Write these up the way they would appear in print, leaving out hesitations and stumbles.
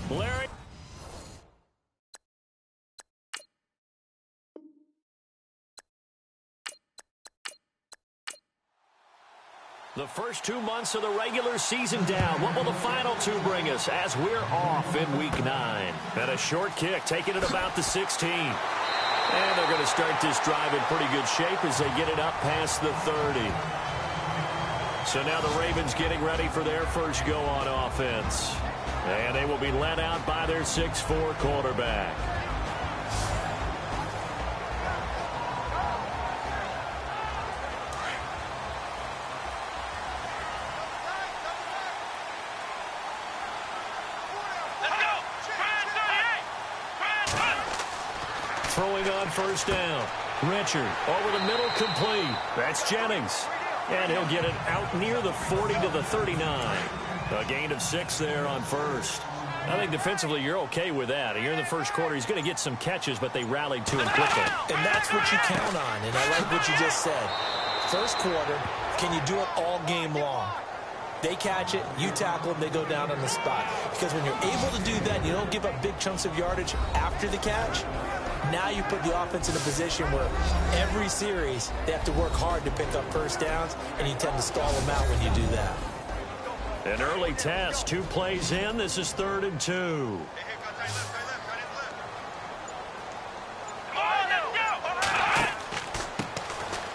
Larry. The first 2 months of the regular season down. What will the final two bring us as we're off in Week 9? And a short kick taking it about the 16. And they're going to start this drive in pretty good shape as they get it up past the 30. So now the Ravens getting ready for their first go on offense. And they will be led out by their 6'4" quarterback. Throwing on first down. Richard over the middle, complete. That's Jennings. And he'll get it out near the 40 to the 39. A gain of 6 there on first. I think defensively you're okay with that. Here in the first quarter, he's going to get some catches, but they rallied to him quickly. And that's what you count on, and I like what you just said. First quarter, can you do it all game long? They catch it, you tackle them, they go down on the spot. Because when you're able to do that, you don't give up big chunks of yardage after the catch. Now you put the offense in a position where every series they have to work hard to pick up first downs, and you tend to stall them out when you do that. An early test, 2 plays in. This is 3rd and 2.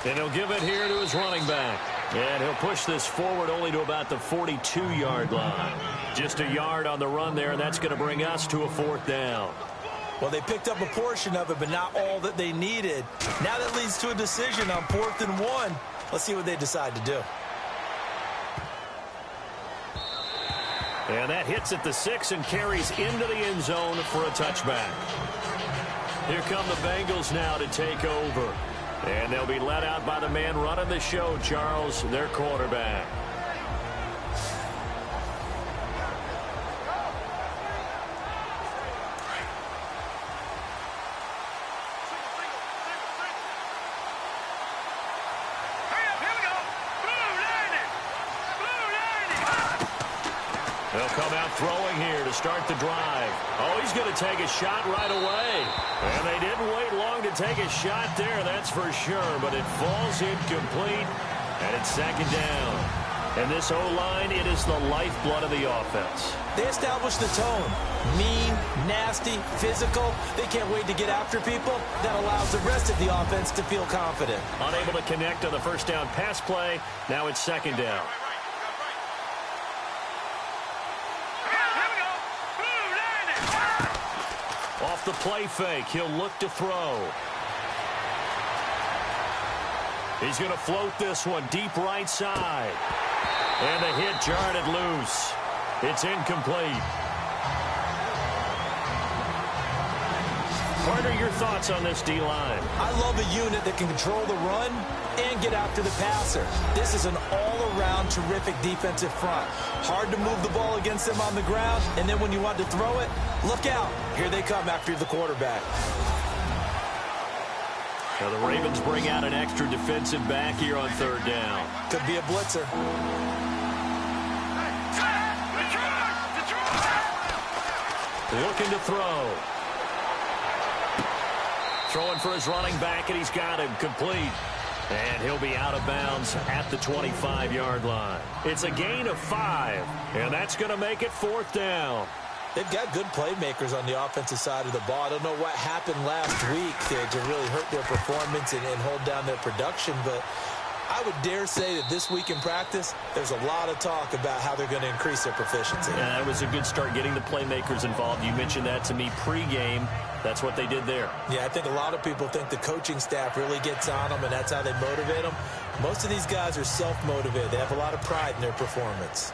And he'll give it here to his running back. And he'll push this forward only to about the 42-yard line. Just a yard on the run there, and that's going to bring us to a 4th down. Well, they picked up a portion of it, but not all that they needed. Now that leads to a decision on 4th and 1. Let's see what they decide to do. And that hits at the 6 and carries into the end zone for a touchback. Here come the Bengals now to take over. And they'll be led out by the man running the show, Charles, their quarterback. They'll come out throwing here to start the drive. Oh, he's going to take a shot right away. And they didn't wait long to take a shot there, that's for sure. But it falls incomplete, and it's 2nd down. And this O-line, it is the lifeblood of the offense. They establish the tone. Mean, nasty, physical. They can't wait to get after people. That allows the rest of the offense to feel confident. Unable to connect on the first down pass play. Now it's 2nd down. Off the play fake, he'll look to throw. He's going to float this one deep right side. And the hit jarred it loose. It's incomplete. Carter, your thoughts on this D-line? I love a unit that can control the run and get after the passer. This is an all-around terrific defensive front. Hard to move the ball against them on the ground, and then when you want to throw it, look out. Here they come after the quarterback. Now the Ravens bring out an extra defensive back here on 3rd down. Could be a blitzer. Looking to throw. Throwing for his running back, and he's got him complete. And he'll be out of bounds at the 25-yard line. It's a gain of 5, and that's going to make it 4th down. They've got good playmakers on the offensive side of the ball. I don't know what happened last week to really hurt their performance and hold down their production, but I would dare say that this week in practice, there's a lot of talk about how they're going to increase their proficiency. Yeah, that was a good start getting the playmakers involved. You mentioned that to me pregame. That's what they did there. Yeah, I think a lot of people think the coaching staff really gets on them, and that's how they motivate them. Most of these guys are self-motivated. They have a lot of pride in their performance.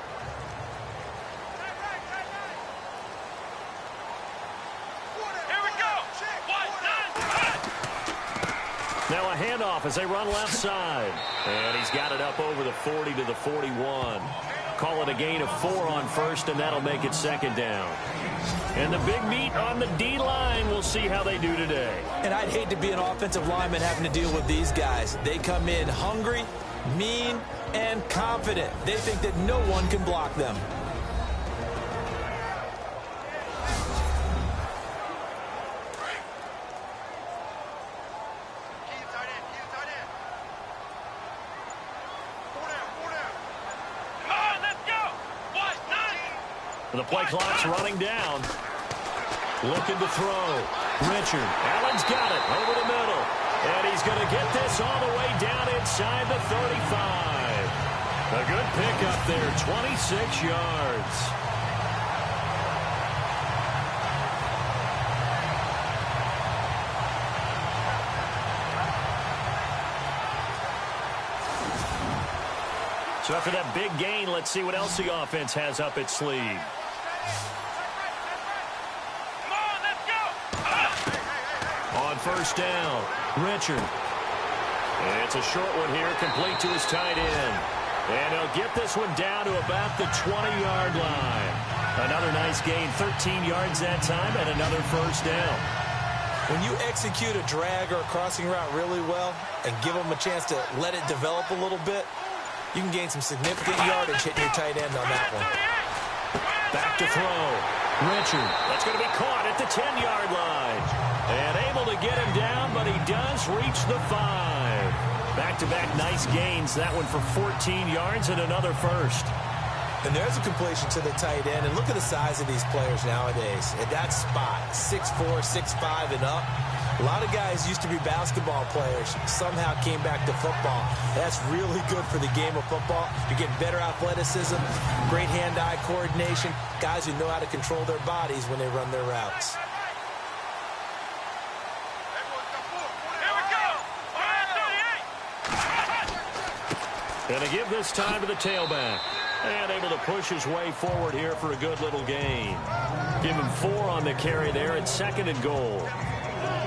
Now a handoff as they run left side. And he's got it up over the 40 to the 41. Call it a gain of 4 on first, and that'll make it 2nd down. And the big meat on the D-line, we'll see how they do today. And I'd hate to be an offensive lineman having to deal with these guys. They come in hungry, mean, and confident. They think that no one can block them. The play clock's running down. Looking to throw. Richard. Allen's got it over the middle. And he's going to get this all the way down inside the 35. A good pickup there, 26 yards. So after that big gain, let's see what else the offense has up its sleeve. On first down, Richard. It's a short one here, complete to his tight end. And he'll get this one down to about the 20-yard line. Another nice gain, 13 yards that time, and another first down. When you execute a drag or a crossing route really well and give them a chance to let it develop a little bit, you can gain some significant yardage hitting your tight end on that one. Back to throw. Richard. That's going to be caught at the 10-yard line. And able to get him down, but he does reach the 5. Back-to-back nice gains. That one for 14 yards and another first. And there's a completion to the tight end. And look at the size of these players nowadays. At that spot, 6'4", 6'5", and up. A lot of guys used to be basketball players, somehow came back to football. That's really good for the game of football. You're getting better athleticism, great hand-eye coordination, guys who know how to control their bodies when they run their routes. And to give this time to the tailback. And able to push his way forward here for a good little gain. Give him 4 on the carry there at 2nd and goal.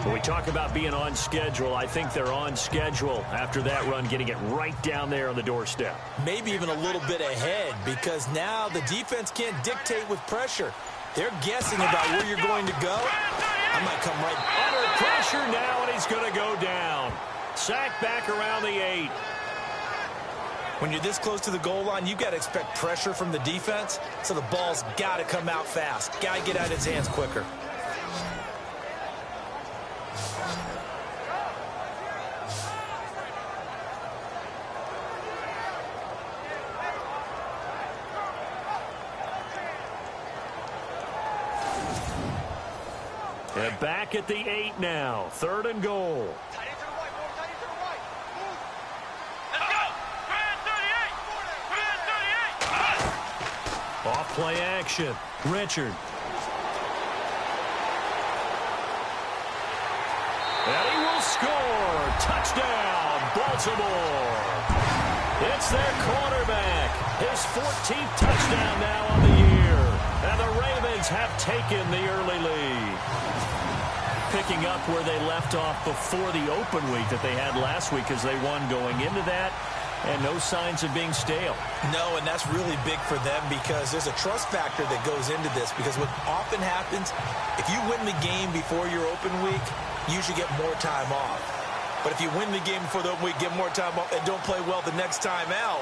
When we talk about being on schedule, I think they're on schedule after that run, getting it right down there on the doorstep. Maybe even a little bit ahead, because now the defense can't dictate with pressure. They're guessing about where you're going to go. I might come right under pressure now, and he's going to go down. Sacked back around the 8. When you're this close to the goal line, you've got to expect pressure from the defense, so the ball's got to come out fast. Got to get out of his hands quicker. And back at the 8 now. 3rd and goal. Off play action. Richard. And he will score. Touchdown, Baltimore. It's their quarterback. His 14th touchdown now on the year. And the Ravens have taken the early lead. Picking up where they left off before the open week that they had last week as they won going into that. And no signs of being stale. No, and that's really big for them because there's a trust factor that goes into this. Because what often happens, if you win the game before your open week, you usually get more time off. But if you win the game before the open week, get more time off, and don't play well the next time out,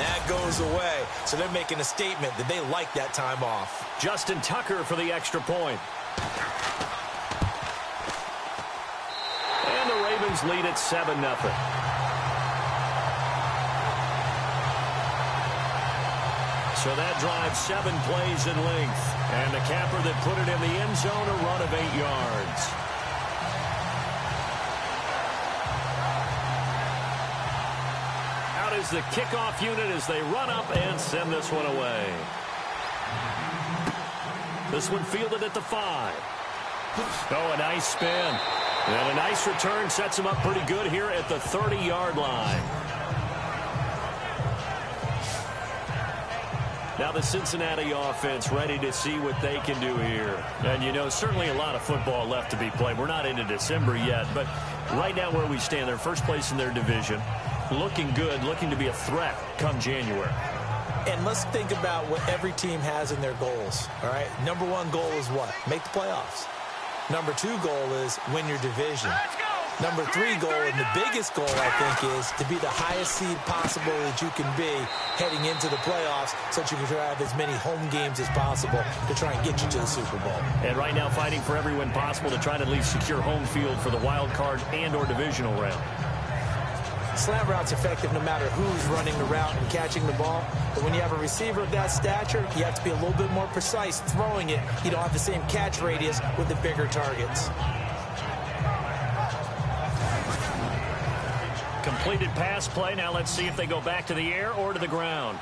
that goes away. So they're making a statement that they like that time off. Justin Tucker for the extra point. And the Ravens lead at 7-0. So that drives 7 plays in length. And the capper that put it in the end zone, a run of 8 yards. Out is the kickoff unit as they run up and send this one away. This one fielded at the 5. Oh, a nice spin. And a nice return sets him up pretty good here at the 30-yard line. Now the Cincinnati offense ready to see what they can do here. And, you know, certainly a lot of football left to be played. We're not into December yet, but right now where we stand, they're first place in their division. Looking good, looking to be a threat come January. And let's think about what every team has in their goals, all right? Number 1 goal is what? Make the playoffs. Number 2 goal is win your division. Number 3 goal, and the biggest goal, I think, is to be the highest seed possible that you can be heading into the playoffs so that you can have as many home games as possible to try and get you to the Super Bowl. And right now fighting for every win possible to try to at least secure home field for the wild card and or divisional round. Slant route's effective no matter who's running the route and catching the ball. But when you have a receiver of that stature, you have to be a little bit more precise throwing it. You don't have the same catch radius with the bigger targets. Completed pass play. Now let's see if they go back to the air or to the ground.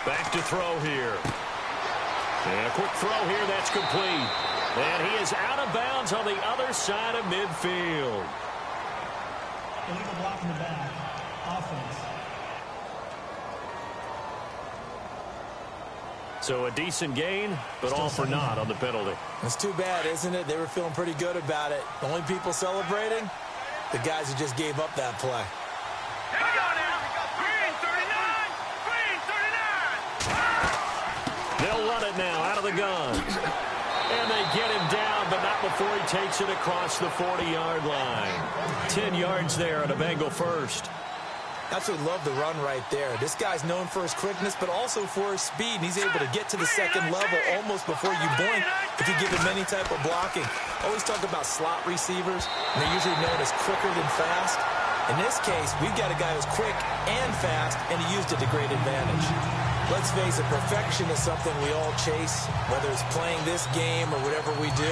Back to throw here. And a quick throw here. That's complete. And he is out of bounds on the other side of midfield. Illegal block in the back. Offense. So a decent gain, but all for naught on the penalty. It's too bad, isn't it? They were feeling pretty good about it. The only people celebrating, the guys who just gave up that play. They'll run it now out of the gun. And they get him down, but not before he takes it across the 40-yard line. 10 yards there on a Bengal first. Absolutely love the run right there. This guy's known for his quickness, but also for his speed. And he's able to get to the second level almost before you blink if you give him any type of blocking. Always talk about slot receivers, and they're usually known as quicker than fast. In this case, we've got a guy who's quick and fast, and he used it to great advantage. Let's face it, perfection is something we all chase, whether it's playing this game or whatever we do.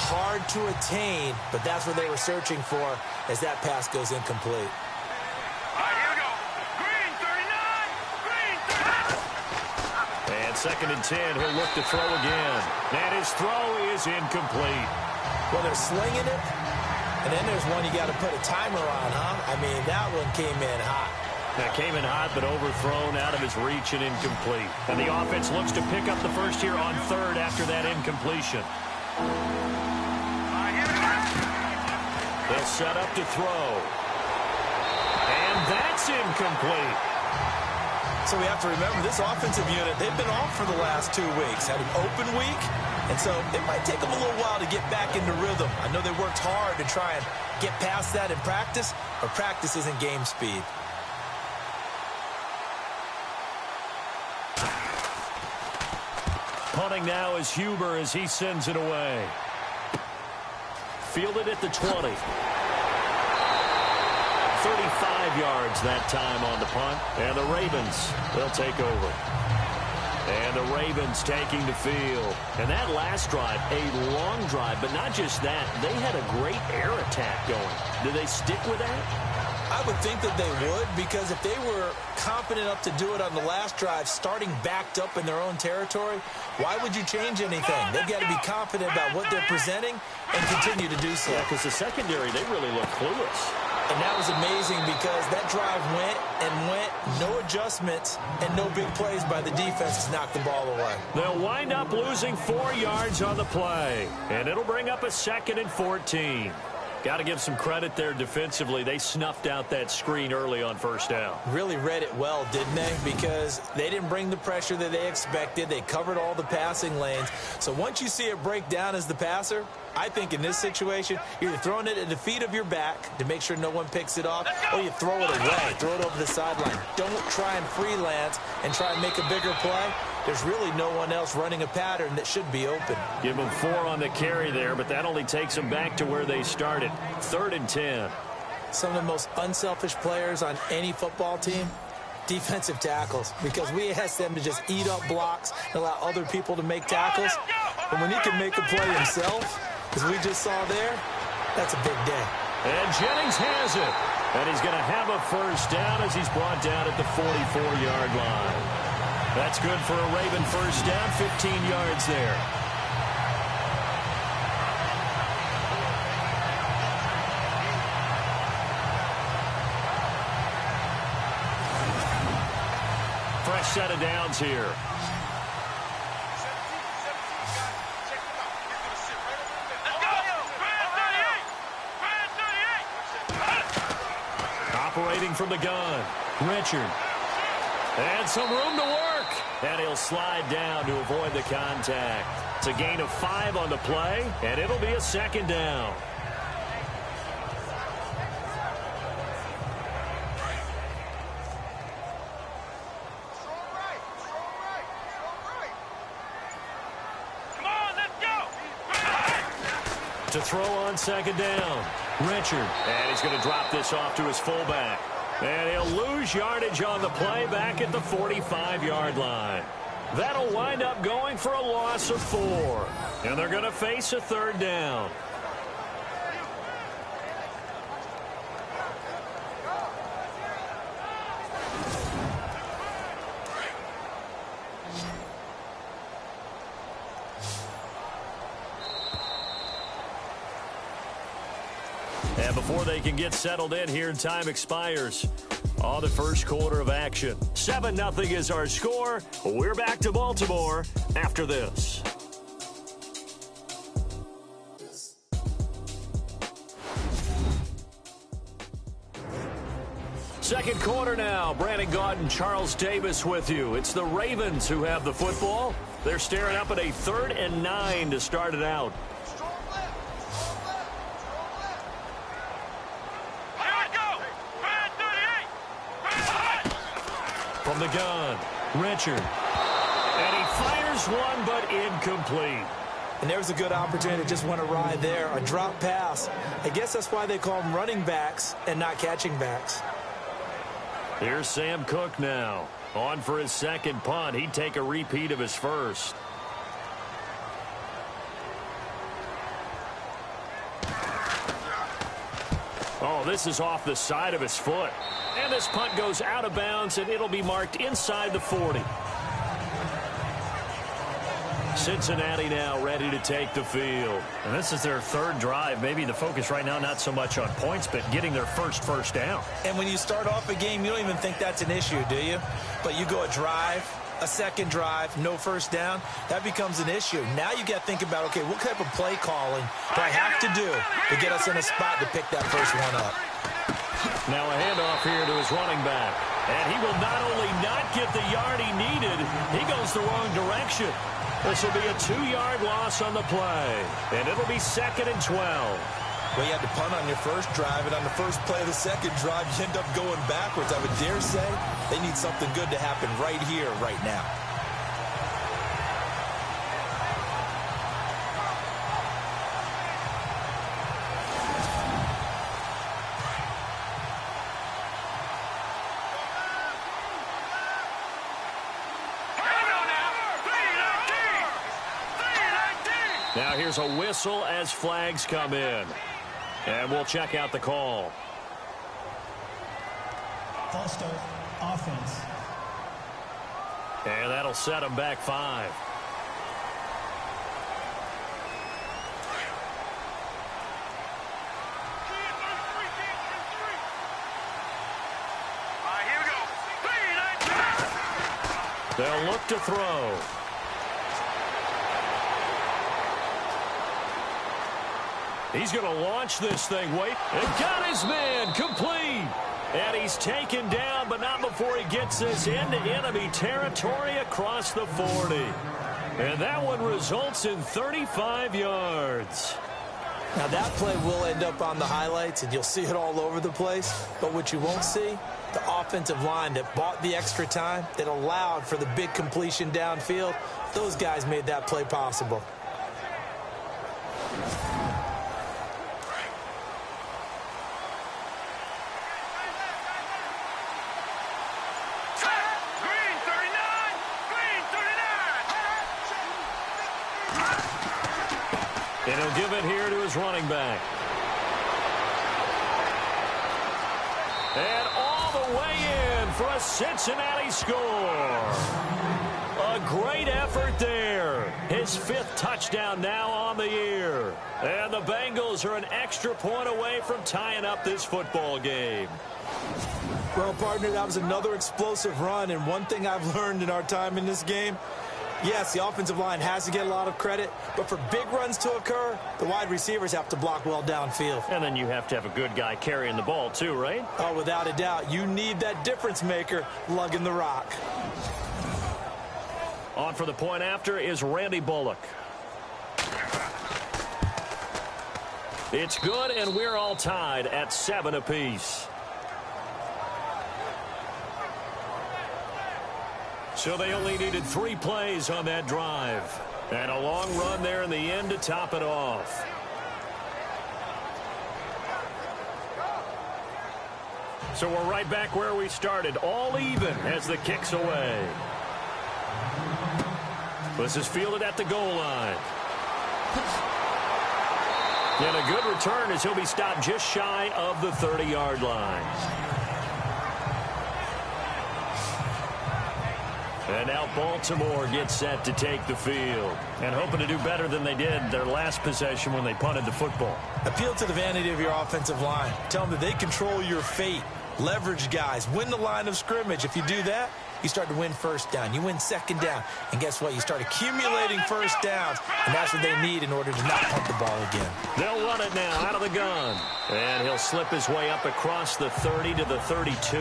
Hard to attain, but that's what they were searching for as that pass goes incomplete. And 2nd and 10, he'll look to throw again. And his throw is incomplete. Well, they're slinging it, and then there's one you got to put a timer on, huh? I mean, that one came in hot. That came in hot, but overthrown out of his reach and incomplete. And the offense looks to pick up the first here on 3rd after that incompletion. They'll set up to throw. And that's incomplete. So we have to remember this offensive unit, they've been off for the last 2 weeks. Had an open week, and so it might take them a little while to get back into rhythm. I know they worked hard to try and get past that in practice, but practice isn't game speed. Punting now is Huber as he sends it away. Fielded at the 20. 35 yards that time on the punt. And the Ravens, they'll take over. And the Ravens taking the field. And that last drive, a long drive, but not just that. They had a great air attack going. Do they stick with that? I would think that they would, because if they were confident enough to do it on the last drive, starting backed up in their own territory, why would you change anything? They've got to be confident about what they're presenting and continue to do so. Yeah, because the secondary, they really look clueless. And that was amazing because that drive went and went, no adjustments, and no big plays by the defense to knock the ball away. They'll wind up losing 4 yards on the play, and it'll bring up a 2nd and 14. Got to give some credit there defensively. They snuffed out that screen early on 1st down. Really read it well, didn't they? Because they didn't bring the pressure that they expected. They covered all the passing lanes. So once you see it break down as the passer, I think in this situation, you're either throwing it at the feet of your back to make sure no one picks it off, or you throw it away, throw it over the sideline. Don't try and freelance and try and make a bigger play. There's really no one else running a pattern that should be open. Give them 4 on the carry there, but that only takes them back to where they started. 3rd and 10. Some of the most unselfish players on any football team, defensive tackles, because we ask them to just eat up blocks and allow other people to make tackles. But when he can make a play himself, as we just saw there, that's a big day. And Jennings has it. And he's going to have a 1st down as he's brought down at the 44-yard line. That's good for a Raven 1st down, 15 yards there. Fresh set of downs here. Operating from the gun, Richard. And some room to work. And he'll slide down to avoid the contact. It's a gain of 5 on the play, and it'll be a 2nd down. To throw on second down. Richard. And he's going to drop this off to his fullback. And he'll lose yardage on the play back at the 45-yard line. That'll wind up going for a loss of 4. And they're going to face a third down. And before they can get settled in here, time expires on the first quarter of action. 7-0 is our score. We're back to Baltimore after this. Second quarter now. Brandon Gaudin, Charles Davis with you. It's the Ravens who have the football. They're staring up at a 3rd and 9 to start it out. From the gun, Richard. And he fires one, but incomplete. And there's a good opportunity to just want to ride there. A drop pass. I guess that's why they call them running backs and not catching backs. Here's Sam Cook now. On for his second punt. He'd take a repeat of his first. Oh, this is off the side of his foot. And this punt goes out of bounds, and it'll be marked inside the 40. Cincinnati now ready to take the field. And this is their 3rd drive. Maybe the focus right now not so much on points, but getting their first down. And when you start off a game, you don't even think that's an issue, do you? But you go a drive, a second drive, no first down, that becomes an issue. Now you got to think about, okay, what type of play calling do I have to do to get us in a spot to pick that first one up? Now a handoff here to his running back. And he will not only not get the yard he needed, he goes the wrong direction. This will be a 2-yard loss on the play. And it'll be 2nd and 12. Well, you had to punt on your first drive, and on the first play of the second drive, you end up going backwards. I would dare say they need something good to happen right here, right now. Now here's a whistle as flags come in. And we'll check out the call. False start, offense. And that'll set them back 5. They'll look to throw. He's going to launch this thing. Wait. And got his man. Complete. And he's taken down, but not before he gets this into enemy territory across the 40. And that one results in 35 yards. Now that play will end up on the highlights, and you'll see it all over the place. But what you won't see, the offensive line that bought the extra time, that allowed for the big completion downfield, those guys made that play possible. And he'll give it here to his running back. And all the way in for a Cincinnati score. A great effort there. His 5th touchdown now on the year. And the Bengals are an extra point away from tying up this football game. Well, partner, that was another explosive run. And one thing I've learned in our time in this game, yes, the offensive line has to get a lot of credit, but for big runs to occur, the wide receivers have to block well downfield. And then you have to have a good guy carrying the ball too, right? Oh, without a doubt. You need that difference maker lugging the rock. On for the point after is Randy Bullock. It's good, and we're all tied at 7 apiece. So they only needed 3 plays on that drive. And a long run there in the end to top it off. So we're right back where we started, all even as the kick's away. This is fielded at the goal line. And a good return as he'll be stopped just shy of the 30-yard line. And now Baltimore gets set to take the field. And hoping to do better than they did their last possession when they punted the football. Appeal to the vanity of your offensive line. Tell them that they control your fate. Leverage guys. Win the line of scrimmage. If you do that, you start to win first down. You win second down. And guess what? You start accumulating first downs. And that's what they need in order to not punt the ball again. They'll run it now out of the gun. And he'll slip his way up across the 30 to the 32.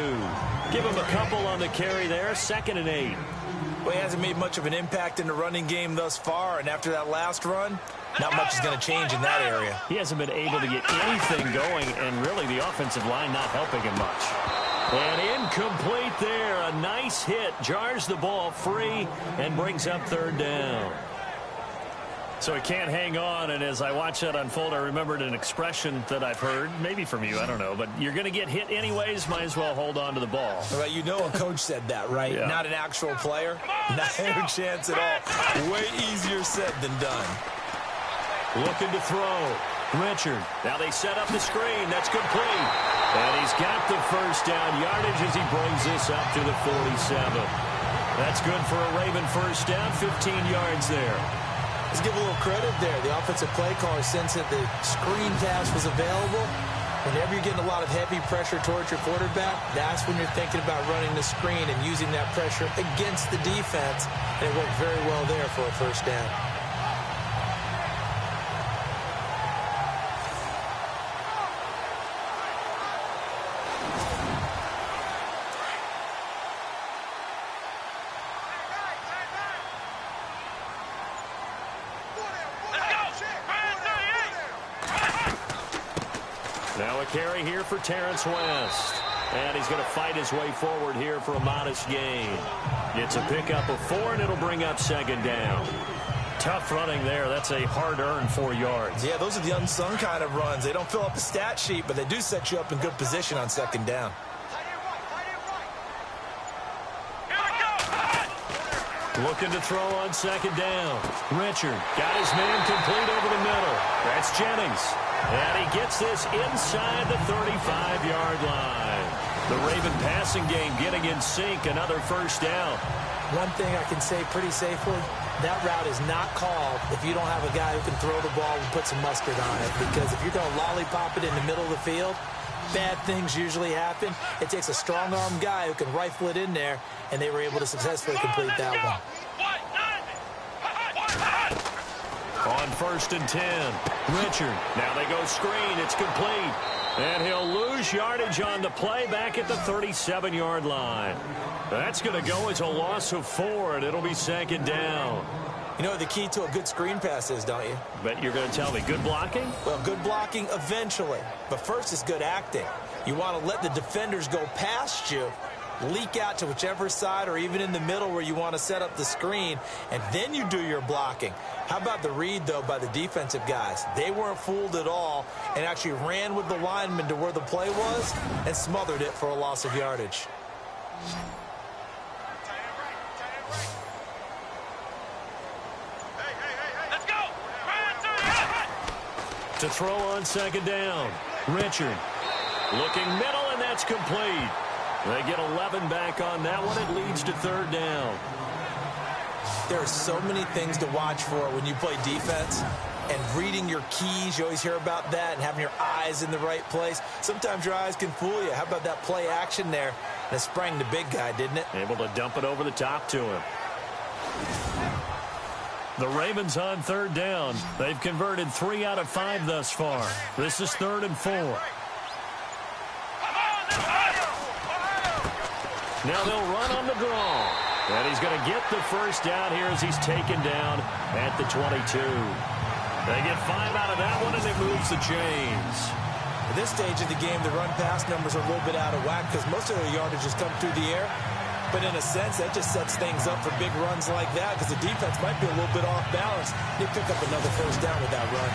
Give him a couple on the carry there. 2nd and 8. Well, he hasn't made much of an impact in the running game thus far. And after that last run, not much is going to change in that area. He hasn't been able to get anything going, and really the offensive line not helping him much. And incomplete there. A nice hit. Jars the ball free and brings up 3rd down. So he can't hang on, and as I watch that unfold, I remembered an expression that I've heard, maybe from you, I don't know, but you're going to get hit anyways, might as well hold on to the ball. Well, you know a coach said that, right? Yeah. Not an actual player. Not a chance at all. Way easier said than done. Looking to throw. Richard. Now they set up the screen. That's complete. And he's got the first down yardage as he brings this up to the 47. That's good for a Raven first down. 15 yards there. Let's give a little credit there. The offensive play caller sensed that the screen pass was available. Whenever you're getting a lot of heavy pressure towards your quarterback, that's when you're thinking about running the screen and using that pressure against the defense. And it worked very well there for a first down. Now a carry here for Terrence West. And he's going to fight his way forward here for a modest gain. It's a pickup of 4, and it'll bring up 2nd down. Tough running there. That's a hard-earned 4 yards. Yeah, those are the unsung kind of runs. They don't fill up the stat sheet, but they do set you up in good position on 2nd down. Looking to throw on 2nd down. Richard got his man complete over the middle. That's Jennings. And he gets this inside the 35-yard line. The Raven passing game getting in sync. Another first down. One thing I can say pretty safely, that route is not called if you don't have a guy who can throw the ball and put some mustard on it. Because if you're going to lollipop it in the middle of the field, bad things usually happen. It takes a strong-arm guy who can rifle it in there, and they were able to successfully complete that one. On 1st and 10, Richard. Now they go screen. It's complete. And he'll lose yardage on the play back at the 37-yard line. That's going to go as a loss of 4, and it'll be 2nd down. You know what the key to a good screen pass is, don't you? But you're going to tell me, good blocking? Well, good blocking eventually. But first is good acting. You want to let the defenders go past you, leak out to whichever side or even in the middle where you want to set up the screen, and then you do your blocking. How about the read, though, by the defensive guys? They weren't fooled at all and actually ran with the lineman to where the play was and smothered it for a loss of yardage. Let's go! To throw on 2nd down. Richard looking middle, and that's complete. They get 11 back on that one. It leads to 3rd down. There are so many things to watch for when you play defense. And reading your keys, you always hear about that, and having your eyes in the right place. Sometimes your eyes can fool you. How about that play action there? And it sprang the big guy, didn't it? Able to dump it over the top to him. The Ravens on 3rd down. They've converted 3 out of 5 thus far. This is 3rd and 4. Now they'll run on the draw. And he's going to get the first down here as he's taken down at the 22. They get 5 out of that one, and it moves the chains. At this stage of the game, the run-pass numbers are a little bit out of whack because most of their yardage has come through the air. But in a sense, that just sets things up for big runs like that because the defense might be a little bit off balance. They pick up another first down with that run.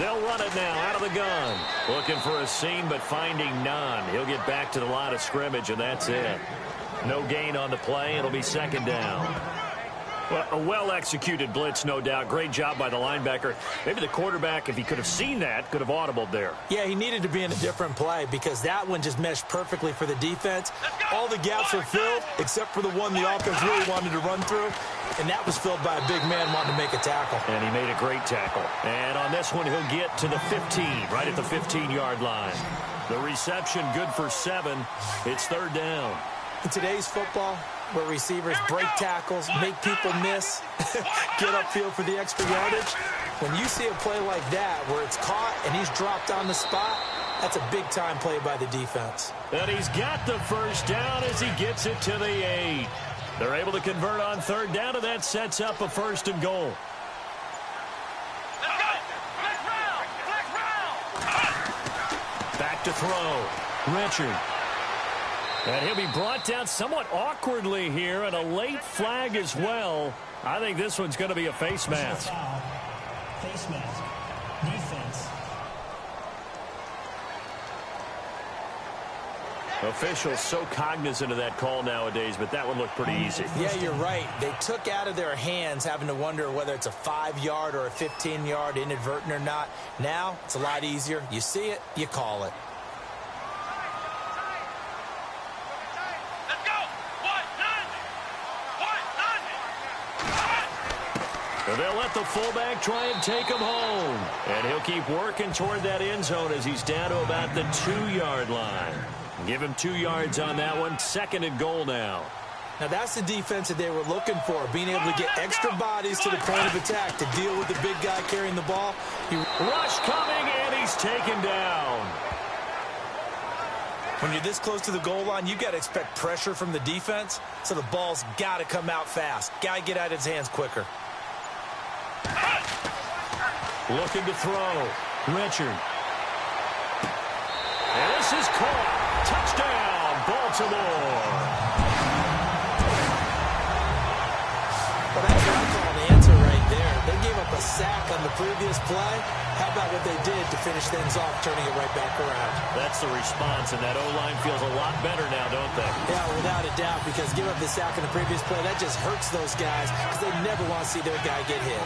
They'll run it now out of the gun. Looking for a seam, but finding none. He'll get back to the line of scrimmage, and that's it. No gain on the play. It'll be second down. Well, a well-executed blitz, no doubt. Great job by the linebacker. Maybe the quarterback, if he could have seen that, could have audibled there. Yeah, he needed to be in a different play because that one just meshed perfectly for the defense. All the gaps were filled except for the one the offense really wanted to run through, and that was filled by a big man wanting to make a tackle. And he made a great tackle. And on this one, he'll get to the 15, right at the 15-yard line. The reception good for 7. It's third down. In today's football, where receivers break tackles, make people miss, get upfield for the extra yardage, when you see a play like that where it's caught and he's dropped on the spot, that's a big-time play by the defense. And he's got the first down as he gets it to the 8. They're able to convert on third down, and that sets up a first and goal. Back to throw. Richard. And he'll be brought down somewhat awkwardly here, and a late flag as well. I think this one's going to be a face mask. Face mask. Defense. Officials so cognizant of that call nowadays, but that one looked pretty easy. Yeah, you're right. They took out of their hands having to wonder whether it's a 5-yard or a 15-yard inadvertent or not. Now, it's a lot easier. You see it, you call it. They'll let the fullback try and take him home. And he'll keep working toward that end zone as he's down to about the 2-yard line. Give him 2 yards on that one. Second and goal now. Now, that's the defense that they were looking for, being able to get extra bodies to the point of attack to deal with the big guy carrying the ball. Rush coming, and he's taken down. When you're this close to the goal line, you've got to expect pressure from the defense, so the ball's got to come out fast. Got to get out of his hands quicker. Looking to throw. Richard. And this is caught. Touchdown, Baltimore. Well, that's what I call an answer right there. They gave up a sack on the previous play. How about what they did to finish things off, turning it right back around? That's the response, and that O-line feels a lot better now, don't they? Yeah, without a doubt, because give up the sack on the previous play, that just hurts those guys because they never want to see their guy get hit.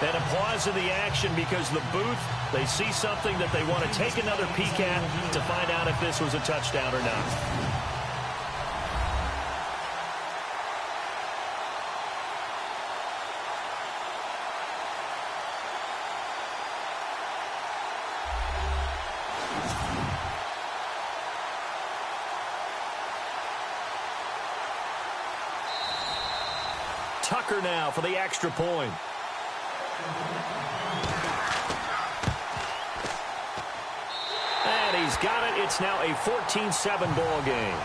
And a pause in the action because the booth, they see something that they want to take another peek at to find out if this was a touchdown or not. Tucker now for the extra point. And he's got it. It's now a 14-7 ball game.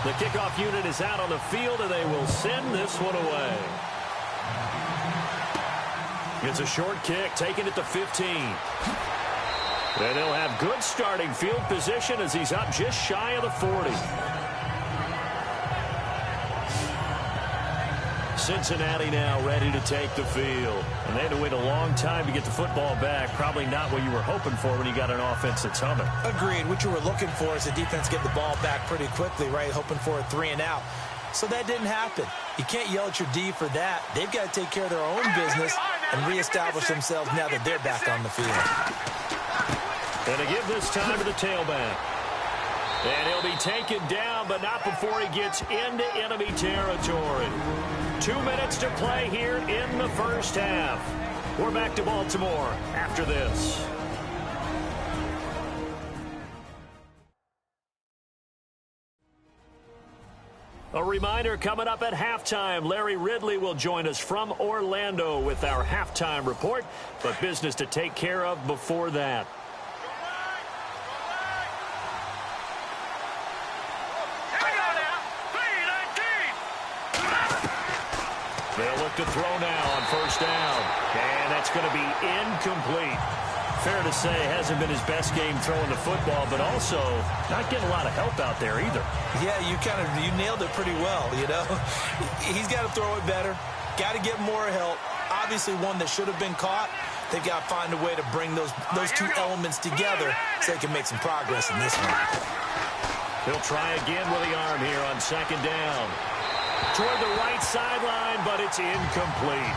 The kickoff unit is out on the field, and they will send this one away. It's a short kick, taking it to 15. And they'll have good starting field position as he's up just shy of the 40. Cincinnati now ready to take the field. And they had to wait a long time to get the football back. Probably not what you were hoping for when you got an offense that's humming. Agreed. What you were looking for is the defense get the ball back pretty quickly, right? Hoping for a 3-and-out. So that didn't happen. You can't yell at your D for that. They've got to take care of their own business and reestablish themselves now that they're back on the field. And to give this time to the tailback. And he'll be taken down, but not before he gets into enemy territory. 2 minutes to play here in the first half. We're back to Baltimore after this. A reminder coming up at halftime, Larry Ridley will join us from Orlando with our halftime report, but business to take care of before that. They'll look to throw now on first down. And that's That's going to be incomplete. Fair to say, hasn't been his best game throwing the football, but also not getting a lot of help out there either. Yeah, you nailed it pretty well, you know. He's got to throw it better. Got to get more help. Obviously one that should have been caught. They've got to find a way to bring those two elements together so they can make some progress in this one. He'll try again with the arm here on second down. Toward the right sideline, but it's incomplete.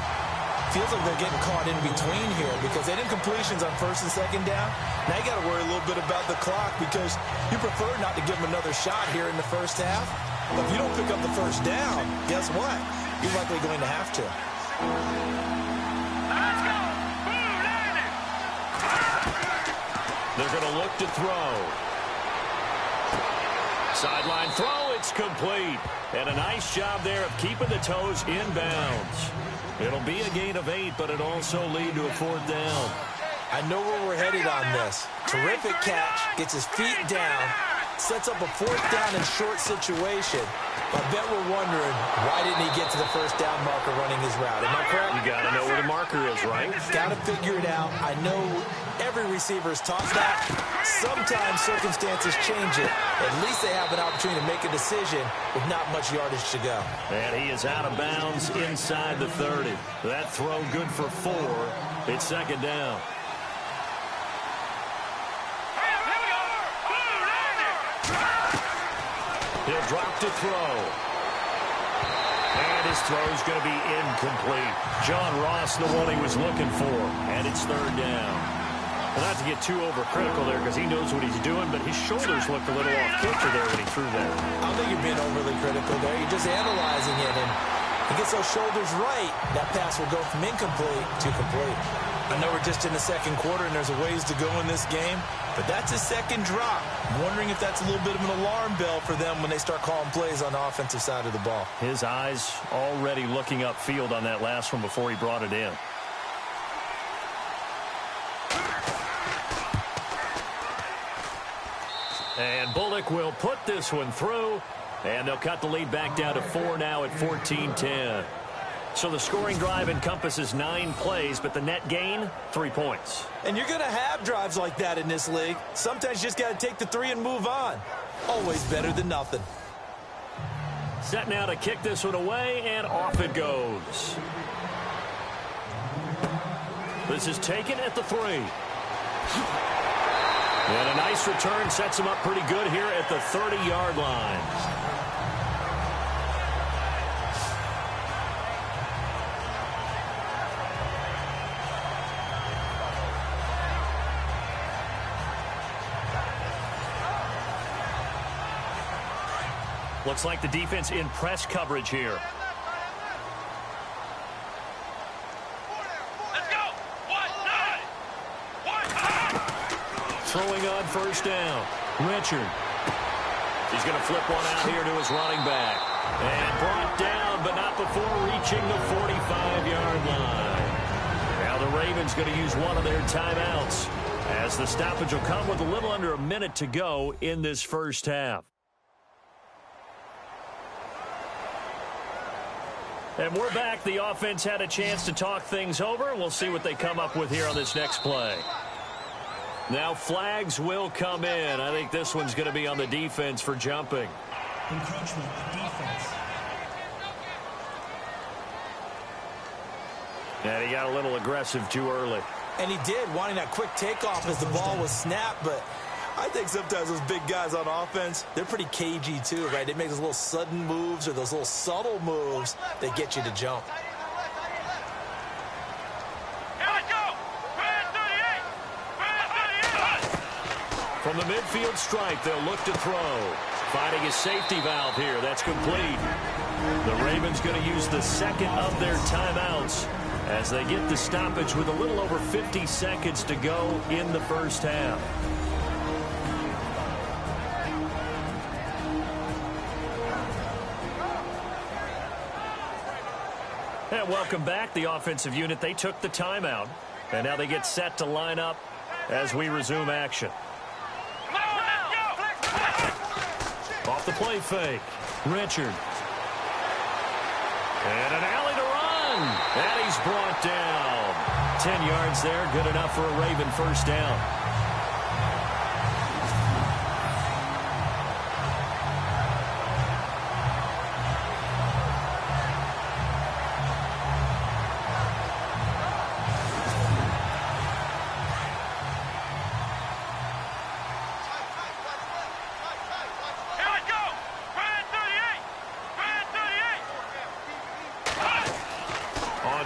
Feels like they're getting caught in between here because they did completions on first and second down. Now you got to worry a little bit about the clock because you prefer not to give them another shot here in the first half. But if you don't pick up the first down, guess what? You're likely going to have to. Let's go! They're going to look to throw. Sideline throw, it's complete. And a nice job there of keeping the toes in bounds. It'll be a gain of 8, but it also lead to a fourth down. I know where we're headed on this. Terrific catch, gets his feet down, sets up a fourth down and short situation. I bet we're wondering, why didn't he get to the first down marker running his route? Am I correct? You got to know where the marker is, right? Got to figure it out. I know every receiver is taught that. Sometimes circumstances change it. At least they have an opportunity to make a decision with not much yardage to go. And he is out of bounds inside the 30. That throw good for 4. It's second down. He'll drop to throw. And his throw's going to be incomplete. John Ross, the one he was looking for. And it's third down. Well, not to get too overcritical there because he knows what he's doing, but his shoulders looked a little off kilter there when he threw that. I don't think you're being overly critical there. You're just analyzing it, and he gets those shoulders right. That pass will go from incomplete to complete. I know we're just in the second quarter, and there's a ways to go in this game, but that's a second drop. I'm wondering if that's a little bit of an alarm bell for them when they start calling plays on the offensive side of the ball. His eyes already looking upfield on that last one before he brought it in. And Bullock will put this one through, and they'll cut the lead back down to 4 now at 14-10. So the scoring drive encompasses 9 plays, but the net gain, 3 points. And you're going to have drives like that in this league. Sometimes you just got to take the 3 and move on. Always better than nothing. Set now to kick this one away, and off it goes. This is taken at the 3. And a nice return sets him up pretty good here at the 30-yard line. Looks like the defense in press coverage here. Let's go! 1-9! Throwing on first down. Richard. He's going to flip one out here to his running back. And brought down, but not before reaching the 45-yard line. Now the Ravens going to use one of their timeouts, as the stoppage will come with a little under a minute to go in this first half. And we're back. The offense had a chance to talk things over. We'll see what they come up with here on this next play. Now flags will come in. I think this one's going to be on the defense for jumping. Encroachment, defense. And he got a little aggressive too early. And he did, wanting that quick takeoff as the ball was snapped, but I think sometimes those big guys on offense, they're pretty cagey too, right? They make those little sudden moves or those little subtle moves that get you to jump. Here we go! From the midfield stripe, they'll look to throw. Finding his safety valve here. That's complete. The Ravens going to use the second of their timeouts as they get the stoppage with a little over 50 seconds to go in the first half. And welcome back. The offensive unit, they took the timeout. And now they get set to line up as we resume action. Off the play fake. Richard. And an alley to run. And he's brought down. 10 yards there, good enough for a Raven first down.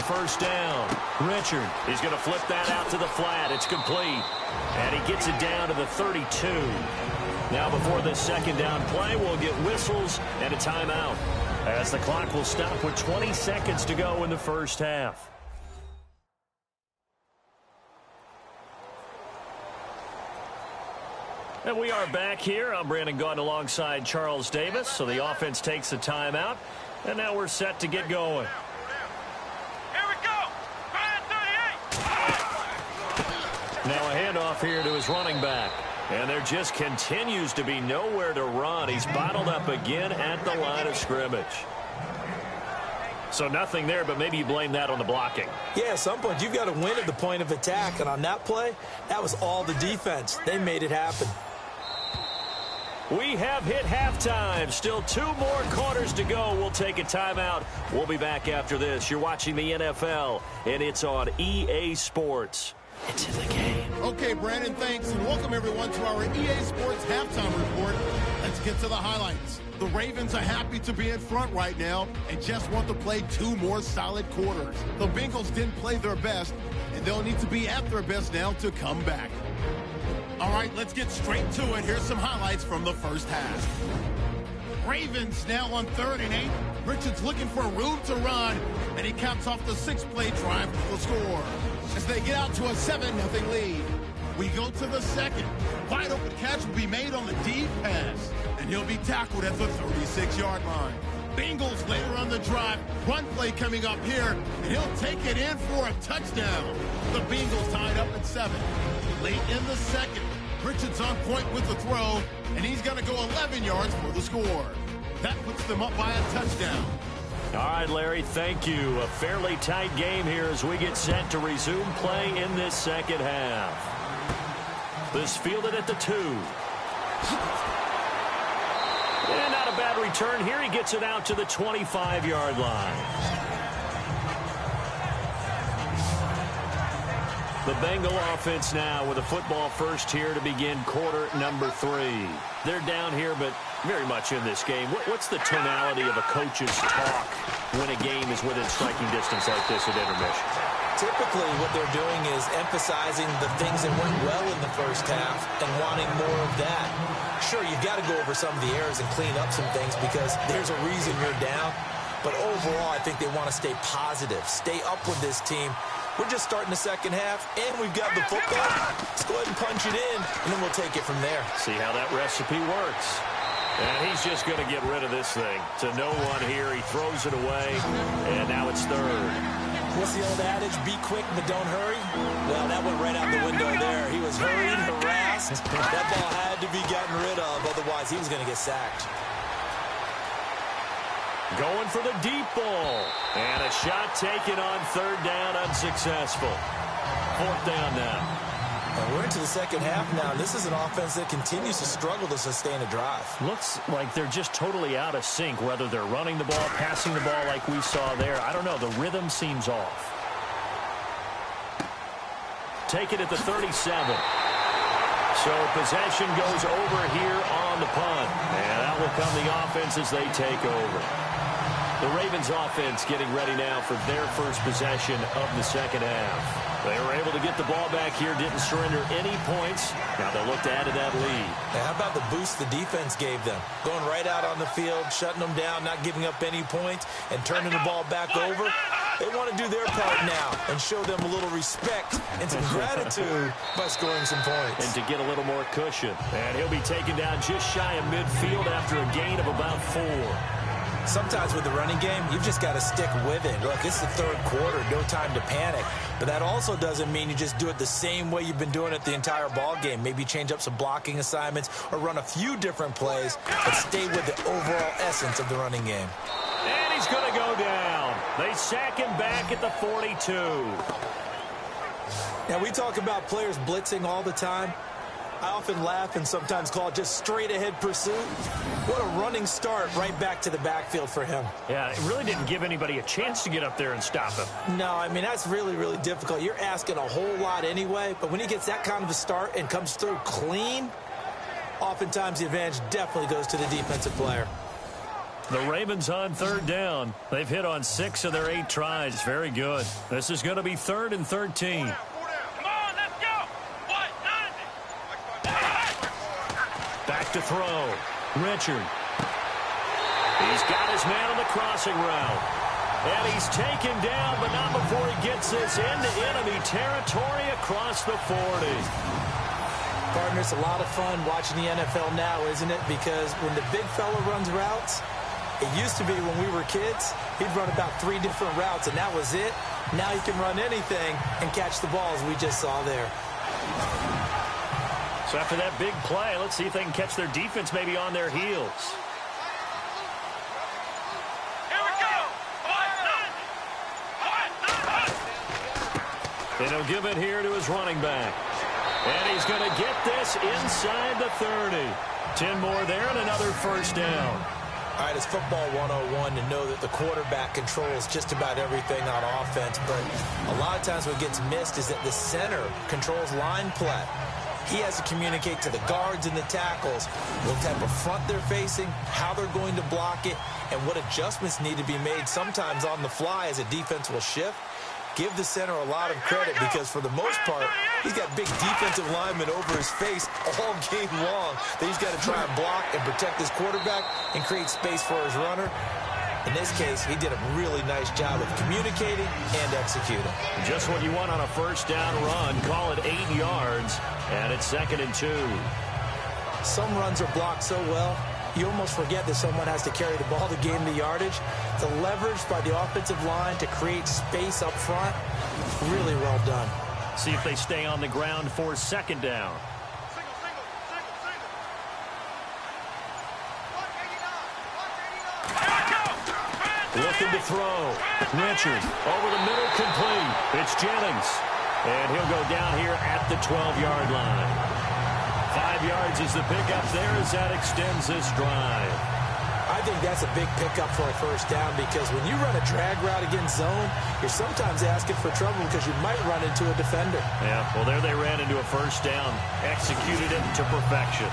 First down. Richard is going to flip that out to the flat. It's complete. And he gets it down to the 32. Now before this second down play, we'll get whistles and a timeout, as the clock will stop with 20 seconds to go in the first half. And we are back here. I'm Brandon Gaudin alongside Charles Davis. So the offense takes a timeout. And now we're set to get going. Now a handoff here to his running back. And there just continues to be nowhere to run. He's bottled up again at the line of scrimmage. So nothing there, but maybe you blame that on the blocking. Yeah, at some point you've got to win at the point of attack. And on that play, that was all the defense. They made it happen. We have hit halftime. Still 2 more quarters to go. We'll take a timeout. We'll be back after this. You're watching the NFL, and it's on EA Sports. It's in the game. Okay, Brandon, thanks, and welcome everyone to our EA Sports halftime report. Let's get to the highlights. The Ravens are happy to be in front right now and just want to play 2 more solid quarters. The Bengals didn't play their best, and they'll need to be at their best now to come back. All right, let's get straight to it. Here's some highlights from the first half. Ravens now on 3rd and 8. Richards looking for room to run, and he caps off the 6-play drive with the score as they get out to a 7-0 lead. We go to the second. Wide open catch will be made on the deep pass, and he'll be tackled at the 36-yard line. Bengals later on the drive. Run play coming up here, and he'll take it in for a touchdown. The Bengals tied up at 7. Late in the second, Richards on point with the throw, and he's going to go 11 yards for the score. That puts them up by a touchdown. All right, Larry, thank you. A fairly tight game here as we get set to resume play in this second half. This fielded at the 2. And not a bad return here. He gets it out to the 25-yard line. The Bengal offense now with a football first here to begin quarter number 3. They're down here, but very much in this game. What's the tonality of a coach's talk when a game is within striking distance like this at intermission? Typically, what they're doing is emphasizing the things that went well in the first half and wanting more of that. Sure, you've got to go over some of the errors and clean up some things because there's a reason you're down. But overall, I think they want to stay positive, stay up with this team. We're just starting the second half, and we've got the football. Let's go ahead and punch it in, and then we'll take it from there. See how that recipe works. And he's just going to get rid of this thing. To no one here. He throws it away, and now it's 3rd. What's the old adage? Be quick, but don't hurry? Well, that went right out the window there. He was hurried, harassed. That ball had to be gotten rid of, otherwise he was going to get sacked. Going for the deep ball. And a shot taken on 3rd down, unsuccessful. 4th down now. And we're into the second half now. This is an offense that continues to struggle to sustain a drive. Looks like they're just totally out of sync, whether they're running the ball, passing the ball like we saw there. I don't know. The rhythm seems off. Take it at the 37. So possession goes over here on the punt. And that will come the offense as they take over. The Ravens offense getting ready now for their first possession of the second half. They were able to get the ball back here, didn't surrender any points. Now they'll look to add to that lead. Now, how about the boost the defense gave them? Going right out on the field, shutting them down, not giving up any points, and turning the ball back over. They want to do their part now and show them a little respect and some gratitude by scoring some points. And to get a little more cushion. And he'll be taken down just shy of midfield after a gain of about 4. Sometimes with the running game, you've just got to stick with it. Look, it's the 3rd quarter, no time to panic. But that also doesn't mean you just do it the same way you've been doing it the entire ball game. Maybe change up some blocking assignments or run a few different plays, but stay with the overall essence of the running game. And he's going to go down. They sack him back at the 42. Now, we talk about players blitzing all the time. I often laugh and sometimes call it just straight-ahead pursuit. What a running start right back to the backfield for him. Yeah, it really didn't give anybody a chance to get up there and stop him. No, I mean, that's really, really difficult. You're asking a whole lot anyway, but when he gets that kind of a start and comes through clean, oftentimes the advantage definitely goes to the defensive player. The Ravens on third down. They've hit on 6 of their 8 tries. Very good. This is going to be 3rd and 13. Back to throw. Richard. He's got his man on the crossing route. And he's taken down, but not before he gets this into enemy territory across the 40. Partner, it's a lot of fun watching the NFL now, isn't it? Because when the big fella runs routes, it used to be when we were kids, he'd run about 3 different routes, and that was it. Now he can run anything and catch the balls we just saw there. So after that big play, let's see if they can catch their defense maybe on their heels. Here we go. And he'll give it here to his running back. And he's going to get this inside the 30. 10 more there and another first down. All right, it's football 101 to know that the quarterback controls just about everything on offense, but a lot of times what gets missed is that the center controls line play. He has to communicate to the guards and the tackles what type of front they're facing, how they're going to block it, and what adjustments need to be made sometimes on the fly as a defense will shift. Give the center a lot of credit because for the most part, he's got big defensive linemen over his face all game long that he's got to try and block and protect his quarterback and create space for his runner. In this case, he did a really nice job of communicating and executing. Just what you want on a first down run. Call it 8 yards, and it's 2nd and 2. Some runs are blocked so well, you almost forget that someone has to carry the ball to gain the yardage. The leverage by the offensive line to create space up front, really well done. See if they stay on the ground for 2nd down. Looking to throw. Richard over the middle, complete. It's Jennings. And he'll go down here at the 12-yard line. 5 yards is the pickup there as that extends this drive. I think that's a big pickup for a first down because when you run a drag route against zone, you're sometimes asking for trouble because you might run into a defender. Yeah, well, there they ran into a first down. Executed it to perfection.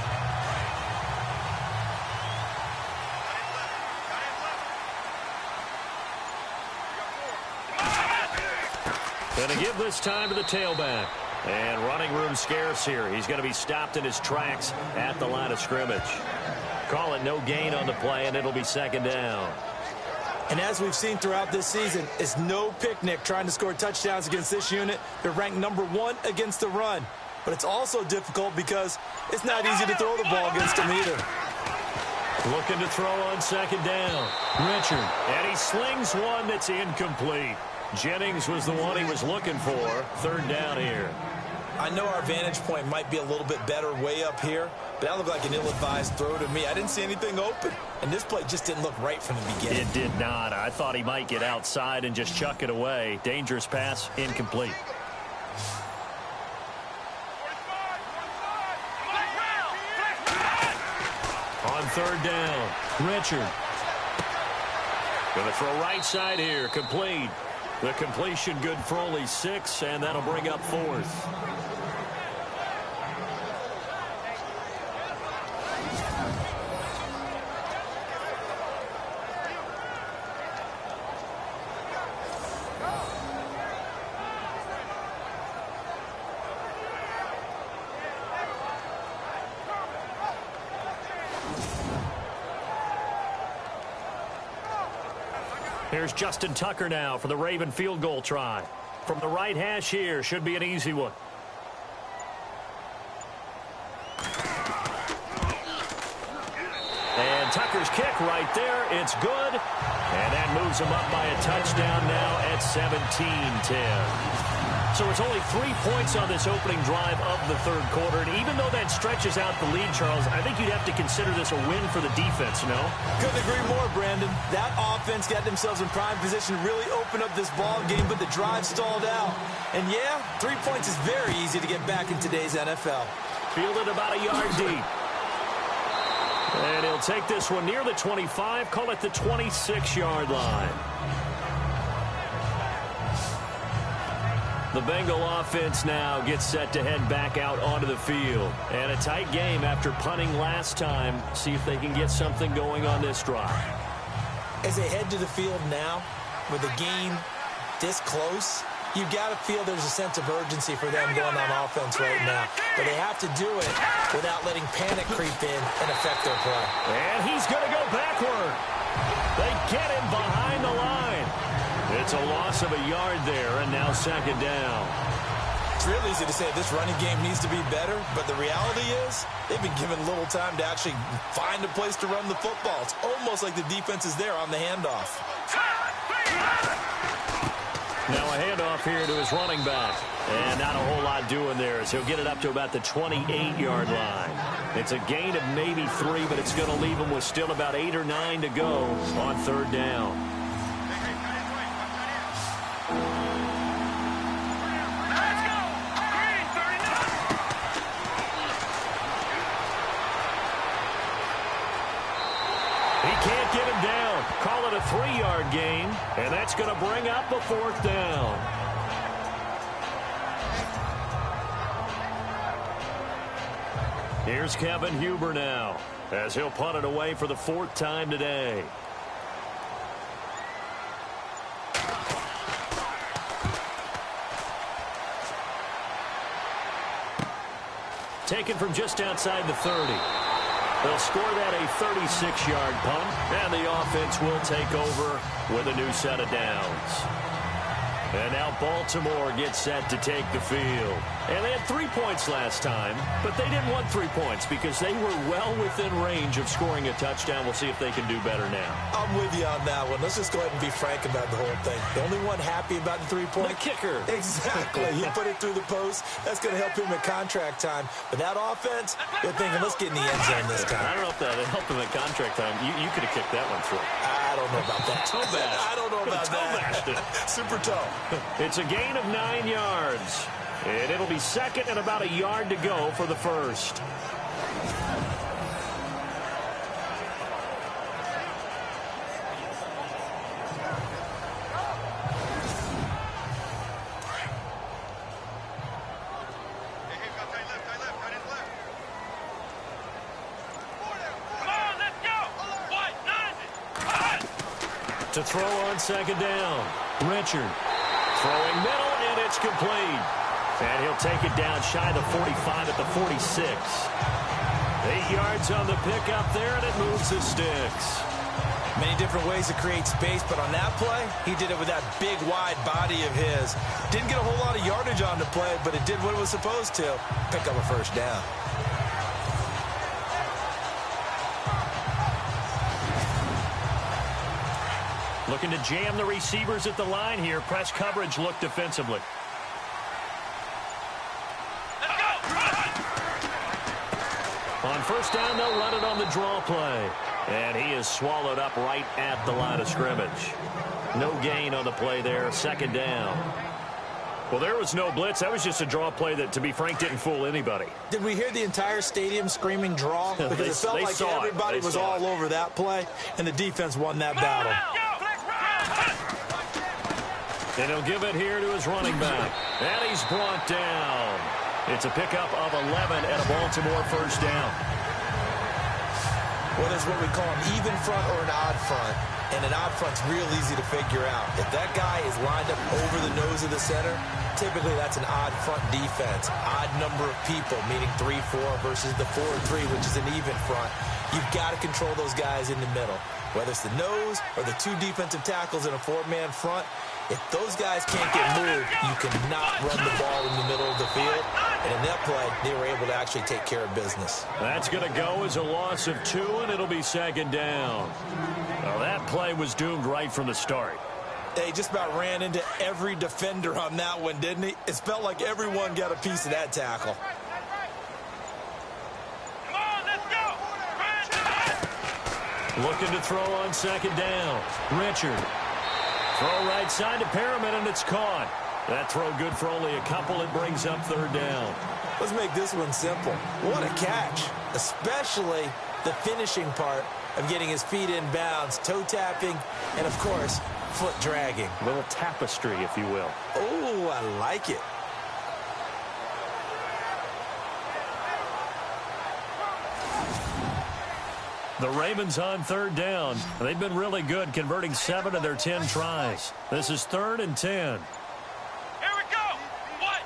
Going to give this time to the tailback. And running room scarce here. He's going to be stopped in his tracks at the line of scrimmage. Call it no gain on the play, and it'll be 2nd down. And as we've seen throughout this season, it's no picnic trying to score touchdowns against this unit. They're ranked #1 against the run. But it's also difficult because it's not easy to throw the ball against them either. Looking to throw on 2nd down. Richard. And he slings one that's incomplete. Jennings was the one he was looking for. 3rd down here. I know our vantage point might be a little bit better way up here, but that looked like an ill-advised throw to me. I didn't see anything open, and this play just didn't look right from the beginning. It did not. I thought he might get outside and just chuck it away. Dangerous pass, incomplete. On 3rd down, Richard. Going to throw right side here, complete. The completion good for only 6, and that'll bring up 4th. Here's Justin Tucker now for the Raven field goal try. From the right hash here, should be an easy one. And Tucker's kick right there, it's good. And that moves him up by a touchdown now at 17-10. So it's only 3 points on this opening drive of the third quarter. And even though that stretches out the lead, Charles, I think you'd have to consider this a win for the defense, no? Couldn't agree more, Brandon. That offense got themselves in prime position to really open up this ball game, but the drive stalled out. And yeah, 3 points is very easy to get back in today's NFL. Fielded about a yard deep. And he'll take this one near the 25, call it the 26-yard line. The Bengal offense now gets set to head back out onto the field. And a tight game after punting last time. See if they can get something going on this drive. As they head to the field now, with the game this close, you've got to feel there's a sense of urgency for them going on offense right now. But they have to do it without letting panic creep in and affect their play. And he's going to go backward. They get him behind the line. It's a loss of a yard there, and now second down. It's real easy to say this running game needs to be better, but the reality is they've been given little time to actually find a place to run the football. It's almost like the defense is there on the handoff. Now a handoff here to his running back. And not a whole lot doing there as he'll get it up to about the 28-yard line. It's a gain of maybe 3, but it's going to leave him with still about 8 or 9 to go on third down. Can't get him down. Call it a 3-yard gain, and that's going to bring up a fourth down. Here's Kevin Huber now, as he'll punt it away for the 4th time today. Taken from just outside the 30. They'll score that a 36-yard punt, and the offense will take over with a new set of downs. And now Baltimore gets set to take the field. And they had 3 points last time, but they didn't want 3 points because they were well within range of scoring a touchdown. We'll see if they can do better now. I'm with you on that one. Let's just go ahead and be frank about the whole thing. The only one happy about the 3-point? The kicker. Exactly. He put it through the post. That's going to help him at contract time. But that offense, they're thinking, let's get in the end zone this time. I don't know if that helped him at contract time. You could have kicked that one through. I don't know about that. Toe bash. I don't know about that. Super toe. It's a gain of 9 yards. And it'll be second and about a yard to go for the first. To throw on second down. Richard throwing middle, and it's complete. And he'll take it down shy of the 45 at the 46. 8 yards on the pickup there, and it moves the sticks. Many different ways to create space, but on that play, he did it with that big, wide body of his. Didn't get a whole lot of yardage on the play, but it did what it was supposed to. Pick up a first down. Looking to jam the receivers at the line here. Press coverage look defensively. On first down, they'll run it on the draw play. And he is swallowed up right at the line of scrimmage. No gain on the play there. Second down. Well, there was no blitz. That was just a draw play that, to be frank, didn't fool anybody. Did we hear the entire stadium screaming draw? Because it felt like everybody was all over that play, and the defense won that battle. And he'll give it here to his running back. And he's brought down. It's a pickup of 11 and a Baltimore first down. Well, there's what we call an even front or an odd front. And an odd front's real easy to figure out. If that guy is lined up over the nose of the center, typically that's an odd front defense. Odd number of people, meaning 3-4 versus the 4-3, which is an even front. You've got to control those guys in the middle. Whether it's the nose or the 2 defensive tackles in a 4-man front, if those guys can't get moved, you cannot run the ball in the middle of the field. And in that play, they were able to actually take care of business. That's going to go as a loss of 2, and it'll be second down. Well, that play was doomed right from the start. He just about ran into every defender on that one, didn't he? It felt like everyone got a piece of that tackle. Come on, let's go. Looking to throw on second down. Richard. Throw right side to Perriman, and it's caught. That throw good for only a couple. It brings up third down. Let's make this one simple. What a catch, especially the finishing part of getting his feet in bounds, toe tapping, and, of course, foot dragging. A little tapestry, if you will. Oh, I like it. The Ravens on third down. They've been really good, converting 7 of their 10 tries. This is 3rd and 10. Here we go. What?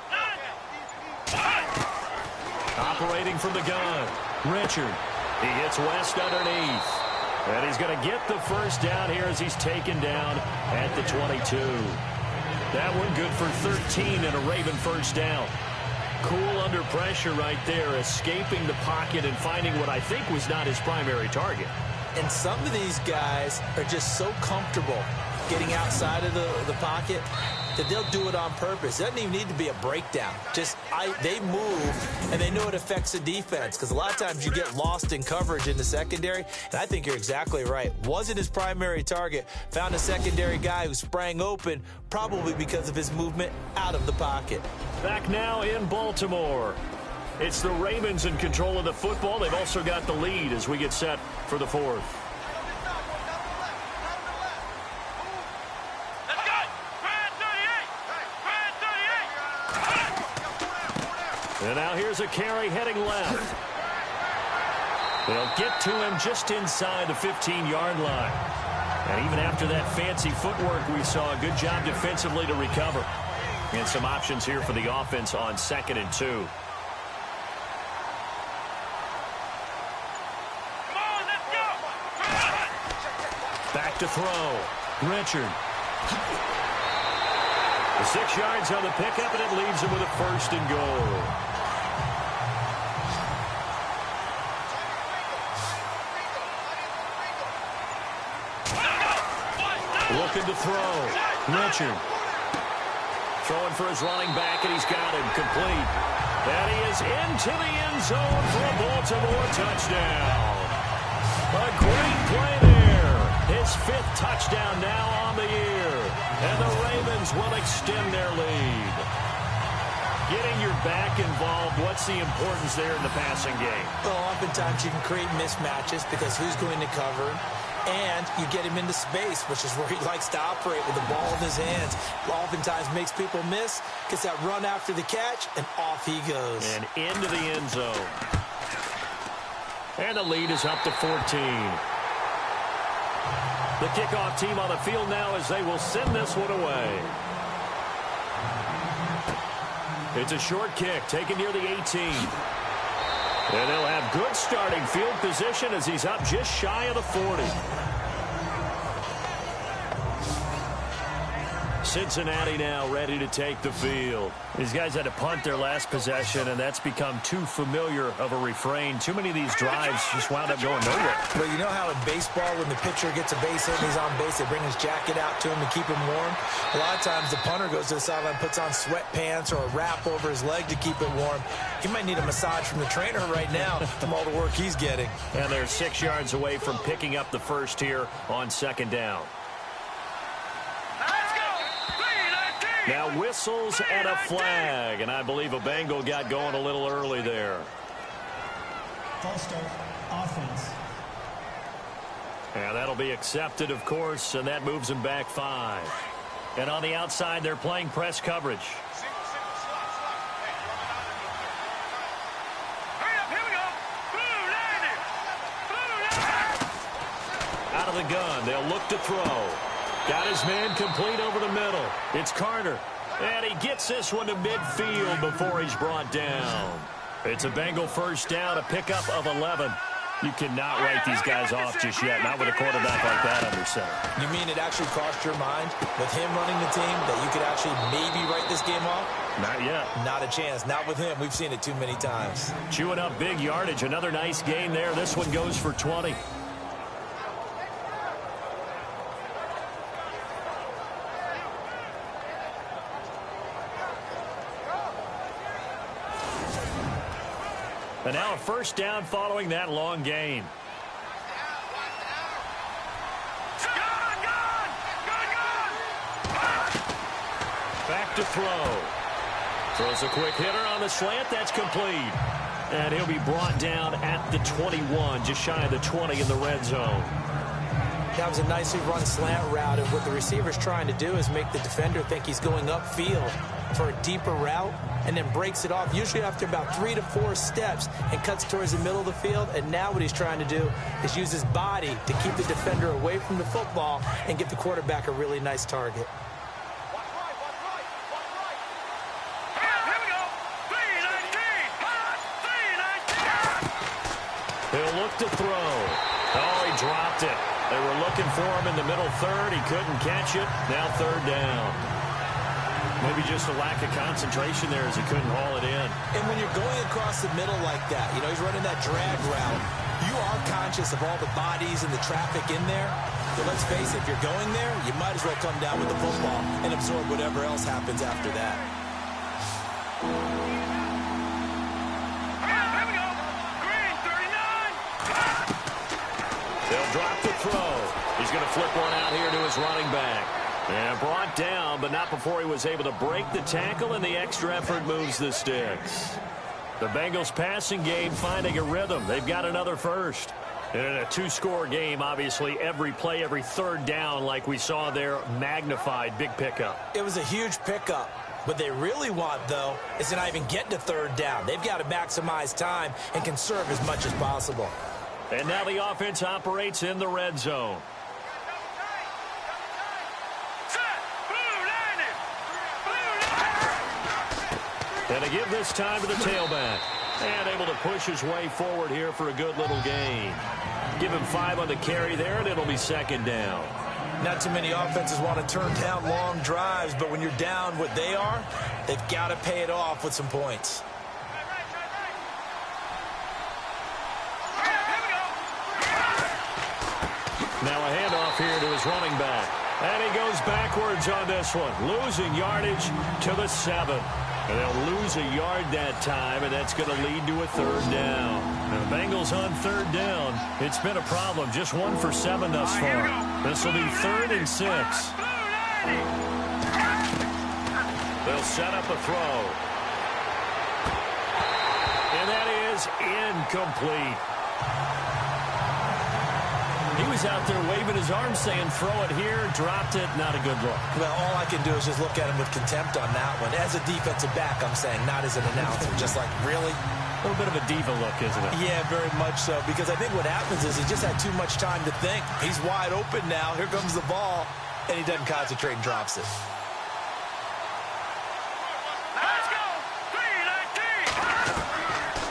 Operating from the gun. Richard. He hits West underneath. And he's going to get the first down here as he's taken down at the 22. That one good for 13 and a Raven first down. Cool under pressure right there, escaping the pocket and finding what I think was not his primary target. And some of these guys are just so comfortable getting outside of the pocket that they'll do it on purpose. It doesn't even need to be a breakdown. Just they move, and they know it affects the defense, because a lot of times you get lost in coverage in the secondary, and I think you're exactly right. Wasn't his primary target. Found a secondary guy who sprang open, probably because of his movement out of the pocket. Back now in Baltimore. It's the Ravens in control of the football. They've also got the lead as we get set for the fourth. And now here's a carry heading left. They'll get to him just inside the 15-yard line. And even after that fancy footwork we saw, a good job defensively to recover. And some options here for the offense on 2nd and 2. Come on, let's go. Back to throw. Richard. The 6 yards on the pickup, and it leaves him with a 1st and goal. Looking to throw. Richard. Throwing for his running back, and he's got him complete. And he is into the end zone for a Baltimore touchdown. A great play there. His 5th touchdown now on the year. And the Ravens will extend their lead. Getting your back involved, what's the importance there in the passing game? Well, oftentimes you can create mismatches because who's going to cover, and you get him into space, which is where he likes to operate with the ball in his hands. Oftentimes makes people miss, gets that run after the catch, and off he goes. And into the end zone. And the lead is up to 14. The kickoff team on the field now as they will send this one away. It's a short kick taken near the 18. And they'll have good starting field position as he's up just shy of the 40. Cincinnati now ready to take the field. These guys had to punt their last possession, and that's become too familiar of a refrain. Too many of these drives just wound up going nowhere. Well, you know how in baseball, when the pitcher gets a base hit and he's on base, they bring his jacket out to him to keep him warm? A lot of times the punter goes to the sideline, puts on sweatpants or a wrap over his leg to keep it warm. He might need a massage from the trainer right now from all the work he's getting. And they're 6 yards away from picking up the first here on 2nd down. Now whistles and a flag, and I believe a Bengal got going a little early there. False start, offense. And that'll be accepted, of course, and that moves them back 5. And on the outside, they're playing press coverage. Hurry up, here we go. Blue, Out of the gun, they'll look to throw. Got his man complete over the middle. It's Carter. And he gets this one to midfield before he's brought down. It's a Bengal first down, a pickup of 11. You cannot write these guys off just yet, not with a quarterback like that under center. You mean it actually crossed your mind with him running the team that you could actually maybe write this game off? Not yet. Not a chance. Not with him. We've seen it too many times. Chewing up big yardage. Another nice gain there. This one goes for 20. And now a first down following that long gain. Back to throw. Throws a quick hitter on the slant. That's complete. And he'll be brought down at the 21, just shy of the 20 in the red zone. That was a nicely run slant route, and what the receiver's trying to do is make the defender think he's going upfield for a deeper route, and then breaks it off, usually after about 3 to 4 steps, and cuts towards the middle of the field. And now what he's trying to do is use his body to keep the defender away from the football and give the quarterback a really nice target. He'll look to throw. Oh, he dropped it. They were looking for him in the middle third. He couldn't catch it. Now third down. Maybe just a lack of concentration there as he couldn't haul it in. And when you're going across the middle like that, you know, he's running that drag route, you are conscious of all the bodies and the traffic in there. But let's face it, if you're going there, you might as well come down with the football and absorb whatever else happens after that. They'll drop the throw. He's going to flip one out here to his running back. And brought down, but not before he was able to break the tackle, and the extra effort moves the sticks. The Bengals passing game finding a rhythm. They've got another first. And in a 2-score game, obviously, every play, every third down, like we saw there, magnified. Big pickup. It was a huge pickup. What they really want, though, is to not even get to third down. They've got to maximize time and conserve as much as possible. And now the offense operates in the red zone. And to give this time to the tailback. And able to push his way forward here for a good little gain. Give him 5 on the carry there, and it'll be second down. Not too many offenses want to turn down long drives, but when you're down what they are, they've got to pay it off with some points. Now a handoff here to his running back. And he goes backwards on this one. Losing yardage to the 7. And they'll lose a yard that time, and that's going to lead to a third down. Now the Bengals on third down. It's been a problem. Just 1 for 7 thus far. This will be 3rd and 6. They'll set up a throw. And that is incomplete. He was out there waving his arms saying, throw it here, dropped it, not a good look. Well, all I can do is just look at him with contempt on that one. As a defensive back, I'm saying, not as an announcer. Just like, really? A little bit of a diva look, isn't it? Yeah, very much so. Because I think what happens is he just had too much time to think. He's wide open now. Here comes the ball. And he doesn't concentrate and drops it. Let's go!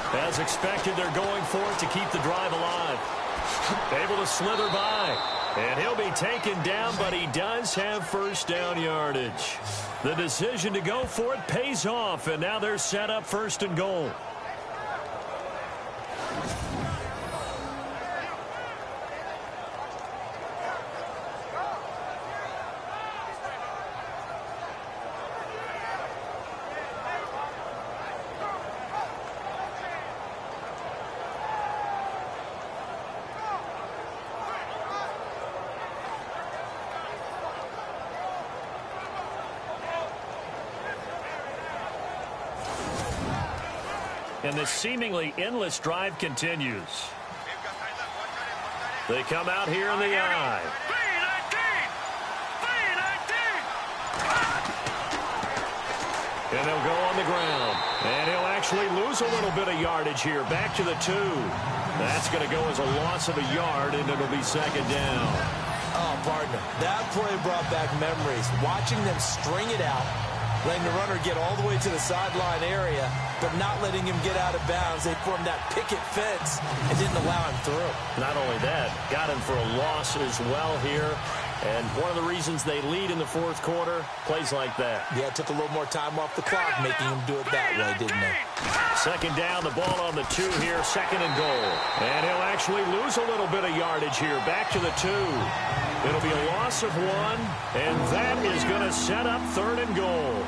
3-19! As expected, they're going for it to keep the drive alive. Able to slither by. And he'll be taken down, but he does have first down yardage. The decision to go for it pays off, and now they're set up 1st and goal. And this seemingly endless drive continues. They come out here in the I. 3-19! And they'll go on the ground. And he'll actually lose a little bit of yardage here. Back to the 2. That's going to go as a loss of a yard, and it'll be second down. Oh, partner, that play brought back memories. Watching them string it out, letting the runner get all the way to the sideline area, but not letting him get out of bounds. They formed that picket fence and didn't allow him through. Not only that, got him for a loss as well here. And one of the reasons they lead in the 4th quarter, plays like that. Yeah, it took a little more time off the clock, making him do it that way, didn't they? Second down, the ball on the 2 here, 2nd and goal. And he'll actually lose a little bit of yardage here, back to the 2. It'll be a loss of 1, and that is going to set up 3rd and goal.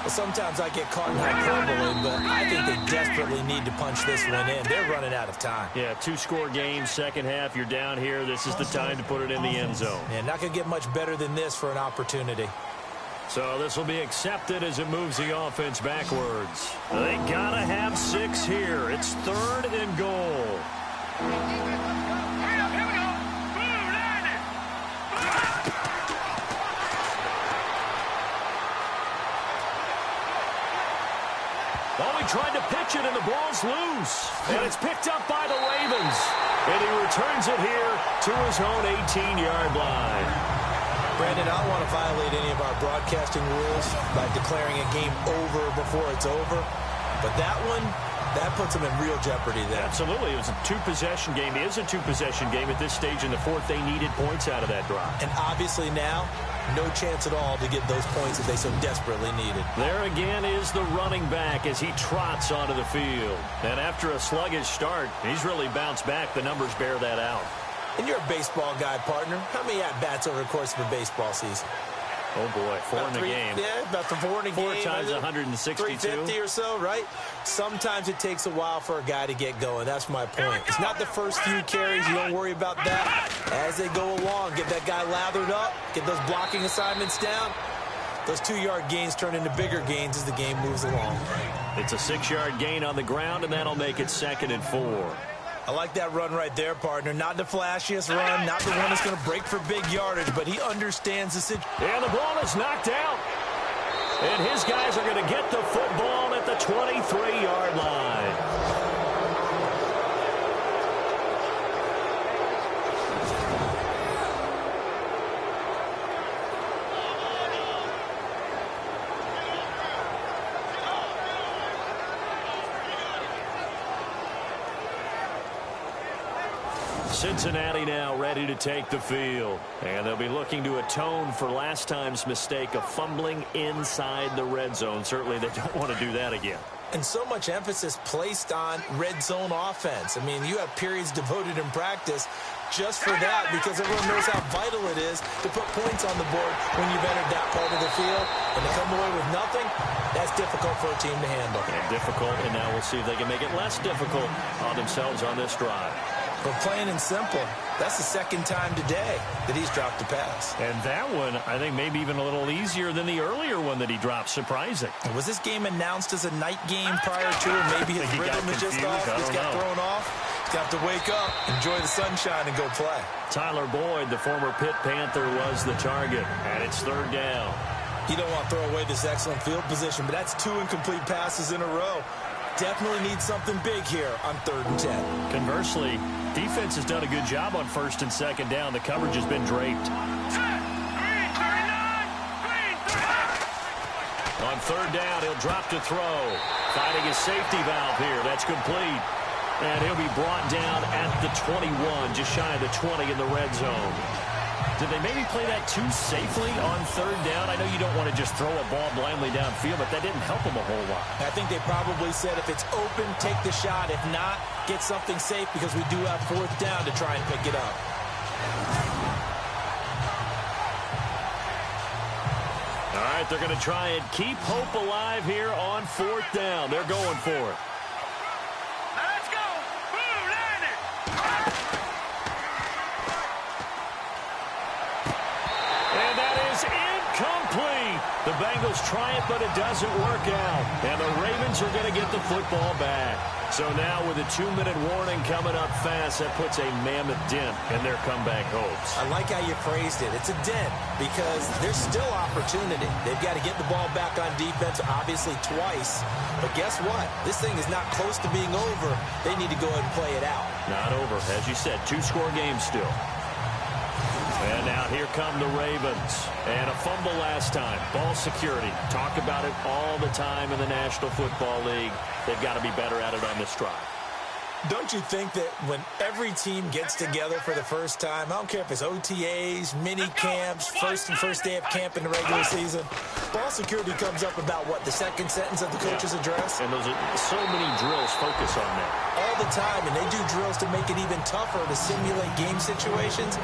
Well, sometimes I get caught in hyperbole, but I think think they desperately need to punch this one in. They're running out of time. Yeah, two-score game, second half. You're down here. This is the time to put it in the end zone. Yeah, not going to get much better than this for an opportunity. So this will be accepted as it moves the offense backwards. They got to have 6 here. It's 3rd and goal. Tried to pitch it, and the ball's loose. And it's picked up by the Ravens. And he returns it here to his own 18-yard line. Brandon, I don't want to violate any of our broadcasting rules by declaring a game over before it's over. But that one, that puts them in real jeopardy there. Absolutely. It was a 2-possession game. It is a 2-possession game at this stage in the 4th. They needed points out of that drive. And obviously now, no chance at all to get those points that they so desperately needed. There again is the running back as he trots onto the field. And after a sluggish start, he's really bounced back. The numbers bear that out. And you're a baseball guy, partner. How many at-bats over the course of a baseball season? Oh, boy, 4 in a game. Yeah, about the 4 in a game. 4 times 162. 350 or so, right? Sometimes it takes a while for a guy to get going. That's my point. It's not the first few carries. You don't worry about that. As they go along, get that guy lathered up, get those blocking assignments down. Those 2-yard gains turn into bigger gains as the game moves along. It's a 6-yard gain on the ground, and that'll make it 2nd and 4. I like that run right there, partner. Not the flashiest run, not the one that's going to break for big yardage, but he understands the situation. And the ball is knocked out. And his guys are going to get the football at the 23-yard line. Cincinnati now ready to take the field. And they'll be looking to atone for last time's mistake of fumbling inside the red zone. Certainly they don't want to do that again. And so much emphasis placed on red zone offense. I mean, you have periods devoted in practice just for that because everyone knows how vital it is to put points on the board when you've entered that part of the field. And to come away with nothing, that's difficult for a team to handle. And difficult, and now we'll see if they can make it less difficult on themselves on this drive. But plain and simple, that's the 2nd time today that he's dropped a pass. And that one, I think, maybe even a little easier than the earlier one that he dropped. Surprising. Was this game announced as a night game prior to, or maybe his rhythm is just off? He's got thrown off. He's got to wake up, enjoy the sunshine, and go play. Tyler Boyd, the former Pitt Panther, was the target, and it's 3rd down. You don't want to throw away this excellent field position, but that's 2 incomplete passes in a row. Definitely need something big here on 3rd and 10. Conversely, defense has done a good job on 1st and 2nd down. The coverage has been draped. On 3rd down, he'll drop to throw. Finding his safety valve here. That's complete. And he'll be brought down at the 21, just shy of the 20 in the red zone. Did they maybe play that too safely on 3rd down? I know you don't want to just throw a ball blindly downfield, but that didn't help them a whole lot. I think they probably said if it's open, take the shot. If not, get something safe because we do have 4th down to try and pick it up. All right, they're going to try and keep hope alive here on 4th down. They're going for it. Let's go. Boom, land it. And that is incomplete. The Bengals try it, but it doesn't work out. And the Ravens are going to get the football back. So now with a 2-minute warning coming up fast, that puts a mammoth dent in their comeback hopes. I like how you phrased it. It's a dent because there's still opportunity. They've got to get the ball back on defense, obviously twice. But guess what? This thing is not close to being over. They need to go ahead and play it out. Not over. As you said, 2-score game still. And now here come the Ravens. And a fumble last time. Ball security. Talk about it all the time in the National Football League. They've got to be better at it on this drive. Don't you think that when every team gets together for the first time, I don't care if it's OTAs, mini camps, first day of camp in the regular season, ball security comes up about, what, the 2nd sentence of the coach's address? And those are so many drills focus on that. All the time, and they do drills to make it even tougher to simulate game situations.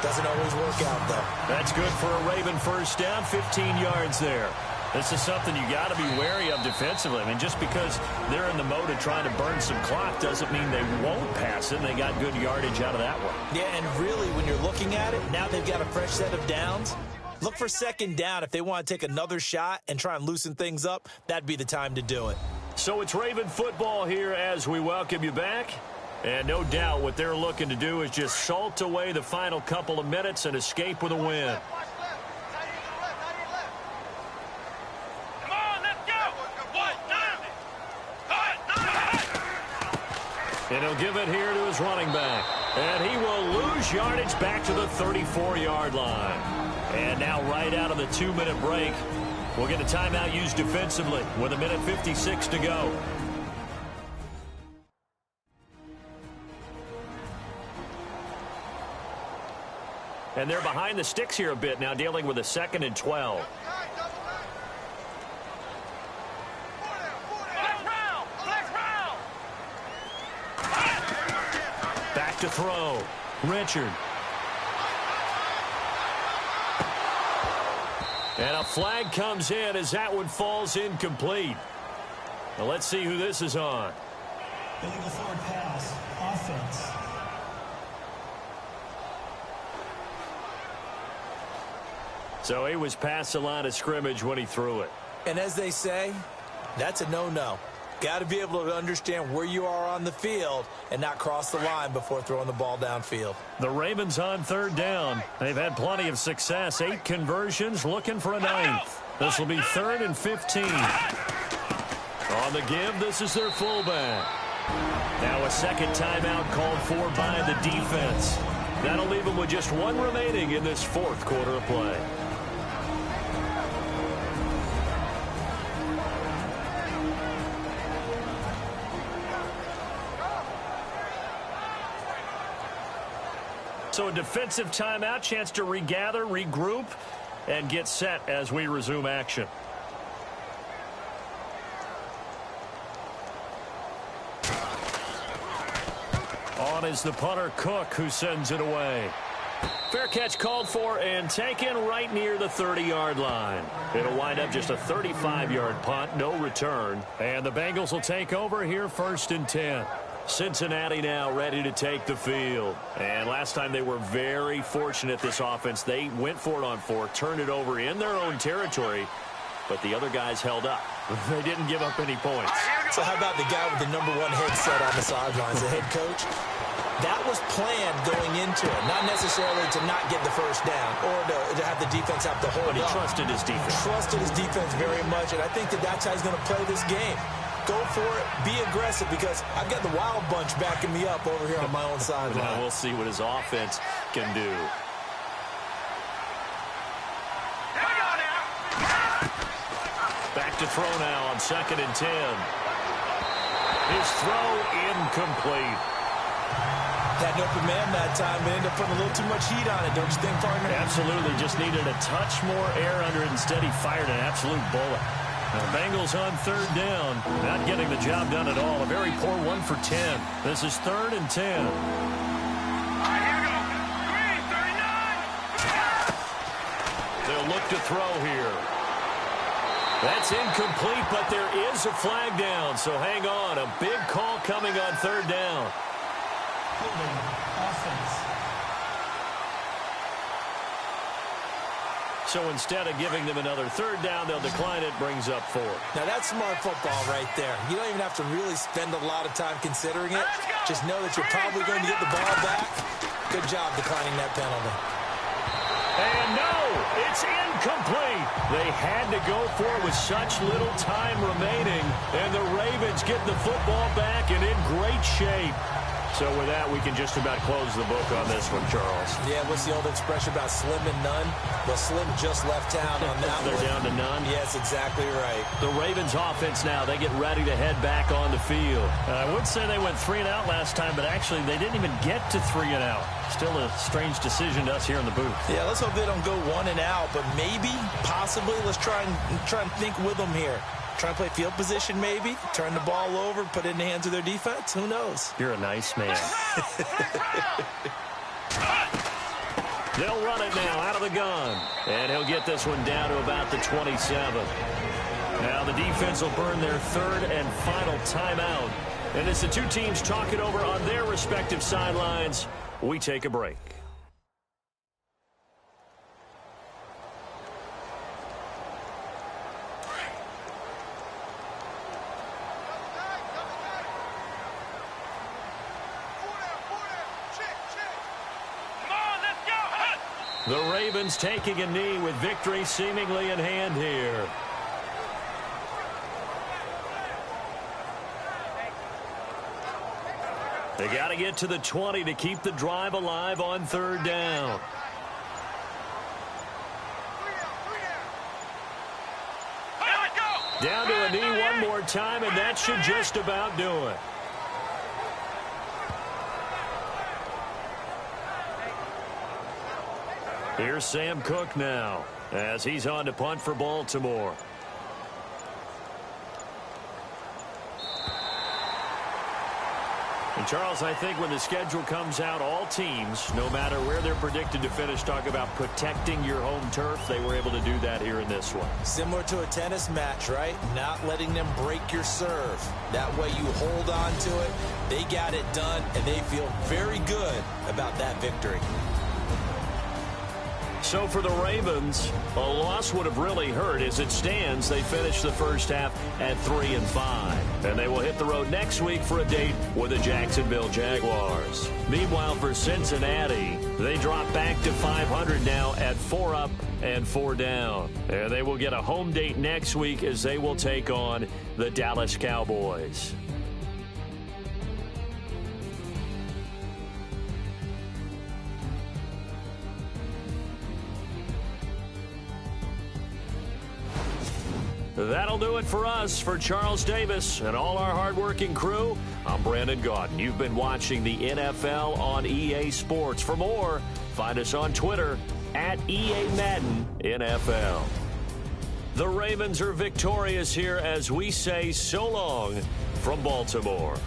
Doesn't always work out, though. That's good for a Raven 1st down, 15 yards there. This is something you got to be wary of defensively. I mean, just because they're in the mode of trying to burn some clock doesn't mean they won't pass it. And they got good yardage out of that one. Yeah, and really, when you're looking at it, now they've got a fresh set of downs. Look for second down. If they want to take another shot and try and loosen things up, that'd be the time to do it. So it's Raven football here as we welcome you back. And no doubt what they're looking to do is just salt away the final couple of minutes and escape with a win. And he'll give it here to his running back. And he will lose yardage back to the 34-yard line. And now right out of the 2-minute break, we'll get a timeout used defensively with 1:56 to go. And they're behind the sticks here a bit now, dealing with a 2nd and 12. Back to throw. Richard. And a flag comes in as that one falls incomplete. Now let's see who this is on. Illegal forward pass. Offense. So he was past the line of scrimmage when he threw it. And as they say, that's a no-no. Got to be able to understand where you are on the field and not cross the line before throwing the ball downfield. The Ravens on 3rd down. They've had plenty of success. 8 conversions, looking for a 9th. This will be 3rd and 15. On the give, this is their fullback. Now a second timeout called for by the defense. That'll leave them with just 1 remaining in this 4th quarter of play. So a defensive timeout, chance to regather, regroup, and get set as we resume action. On is the punter, Cook, who sends it away. Fair catch called for and taken right near the 30-yard line. It'll wind up just a 35-yard punt, no return. And the Bengals will take over here 1st and 10. Cincinnati now ready to take the field. And last time they were very fortunate, this offense. They went for it on 4, turned it over in their own territory, but the other guys held up. They didn't give up any points. So how about the guy with the number 1 headset on the sidelines, the head coach? That was planned going into it, not necessarily to not get the first down or to have the defense have to hold But he up. trusted his defense. Trusted his defense very much, and I think that's how he's going to play this game. Go for it, be aggressive, because I've got the wild bunch backing me up over here on my own sideline. Now we'll see what his offense can do. Back to throw now on 2nd and 10. His throw incomplete. Had an open man that time, but ended up putting a little too much heat on it, don't you think, partner? Absolutely. Just needed a touch more air under it. Instead, he fired an absolute bullet. Now, the Bengals on 3rd down. Not getting the job done at all. A very poor 1 for 10. This is 3rd and 10. They'll look to throw here. That's incomplete, but there is a flag down. So hang on. A big call coming on 3rd down. Holding. Offense. So instead of giving them another 3rd down, they'll decline it, brings up 4. Now, that's smart football right there. You don't even have to really spend a lot of time considering it. Just know that you're probably going to get the ball back. Good job declining that penalty. And no, it's incomplete. They had to go for it with such little time remaining, and the Ravens get the football back and in great shape. So with that, we can just about close the book on this one, Charles. Yeah, what's the old expression about slim and none? Well, Slim just left town on that They're one. down to none. Yes, exactly right. The Ravens offense now, they get ready to head back on the field. I would say they went 3 and out last time, but actually they didn't even get to 3 and out. Still a strange decision to us here in the booth. Yeah, let's hope they don't go 1 and out, but maybe, possibly, let's try and think with them here. Try and play field position maybe, turn the ball over, put it in the hands of their defense. Who knows? You're a nice man. They'll run it now out of the gun. And he'll get this one down to about the 27. Now the defense will burn their third and final timeout. And as the two teams talk it over on their respective sidelines, we take a break. The Ravens taking a knee with victory seemingly in hand here. They got to get to the 20 to keep the drive alive on third down. Down to a knee one more time, and that should just about do it. Here's Sam Cook now as he's on to punt for Baltimore. And Charles, I think when the schedule comes out, all teams, no matter where they're predicted to finish, talk about protecting your home turf. They were able to do that here in this one. Similar to a tennis match, right? Not letting them break your serve. That way you hold on to it. They got it done, and they feel very good about that victory. So for the Ravens, a loss would have really hurt. As it stands, they finished the first half at 3-5. And they will hit the road next week for a date with the Jacksonville Jaguars. Meanwhile, for Cincinnati, they drop back to 500 now at 4 up and 4 down. And they will get a home date next week as they will take on the Dallas Cowboys. That'll do it for us. For Charles Davis and all our hardworking crew, I'm Brandon Gaudin. You've been watching the NFL on EA Sports. For more, find us on Twitter at EA Madden NFL. The Ravens are victorious here as we say so long from Baltimore.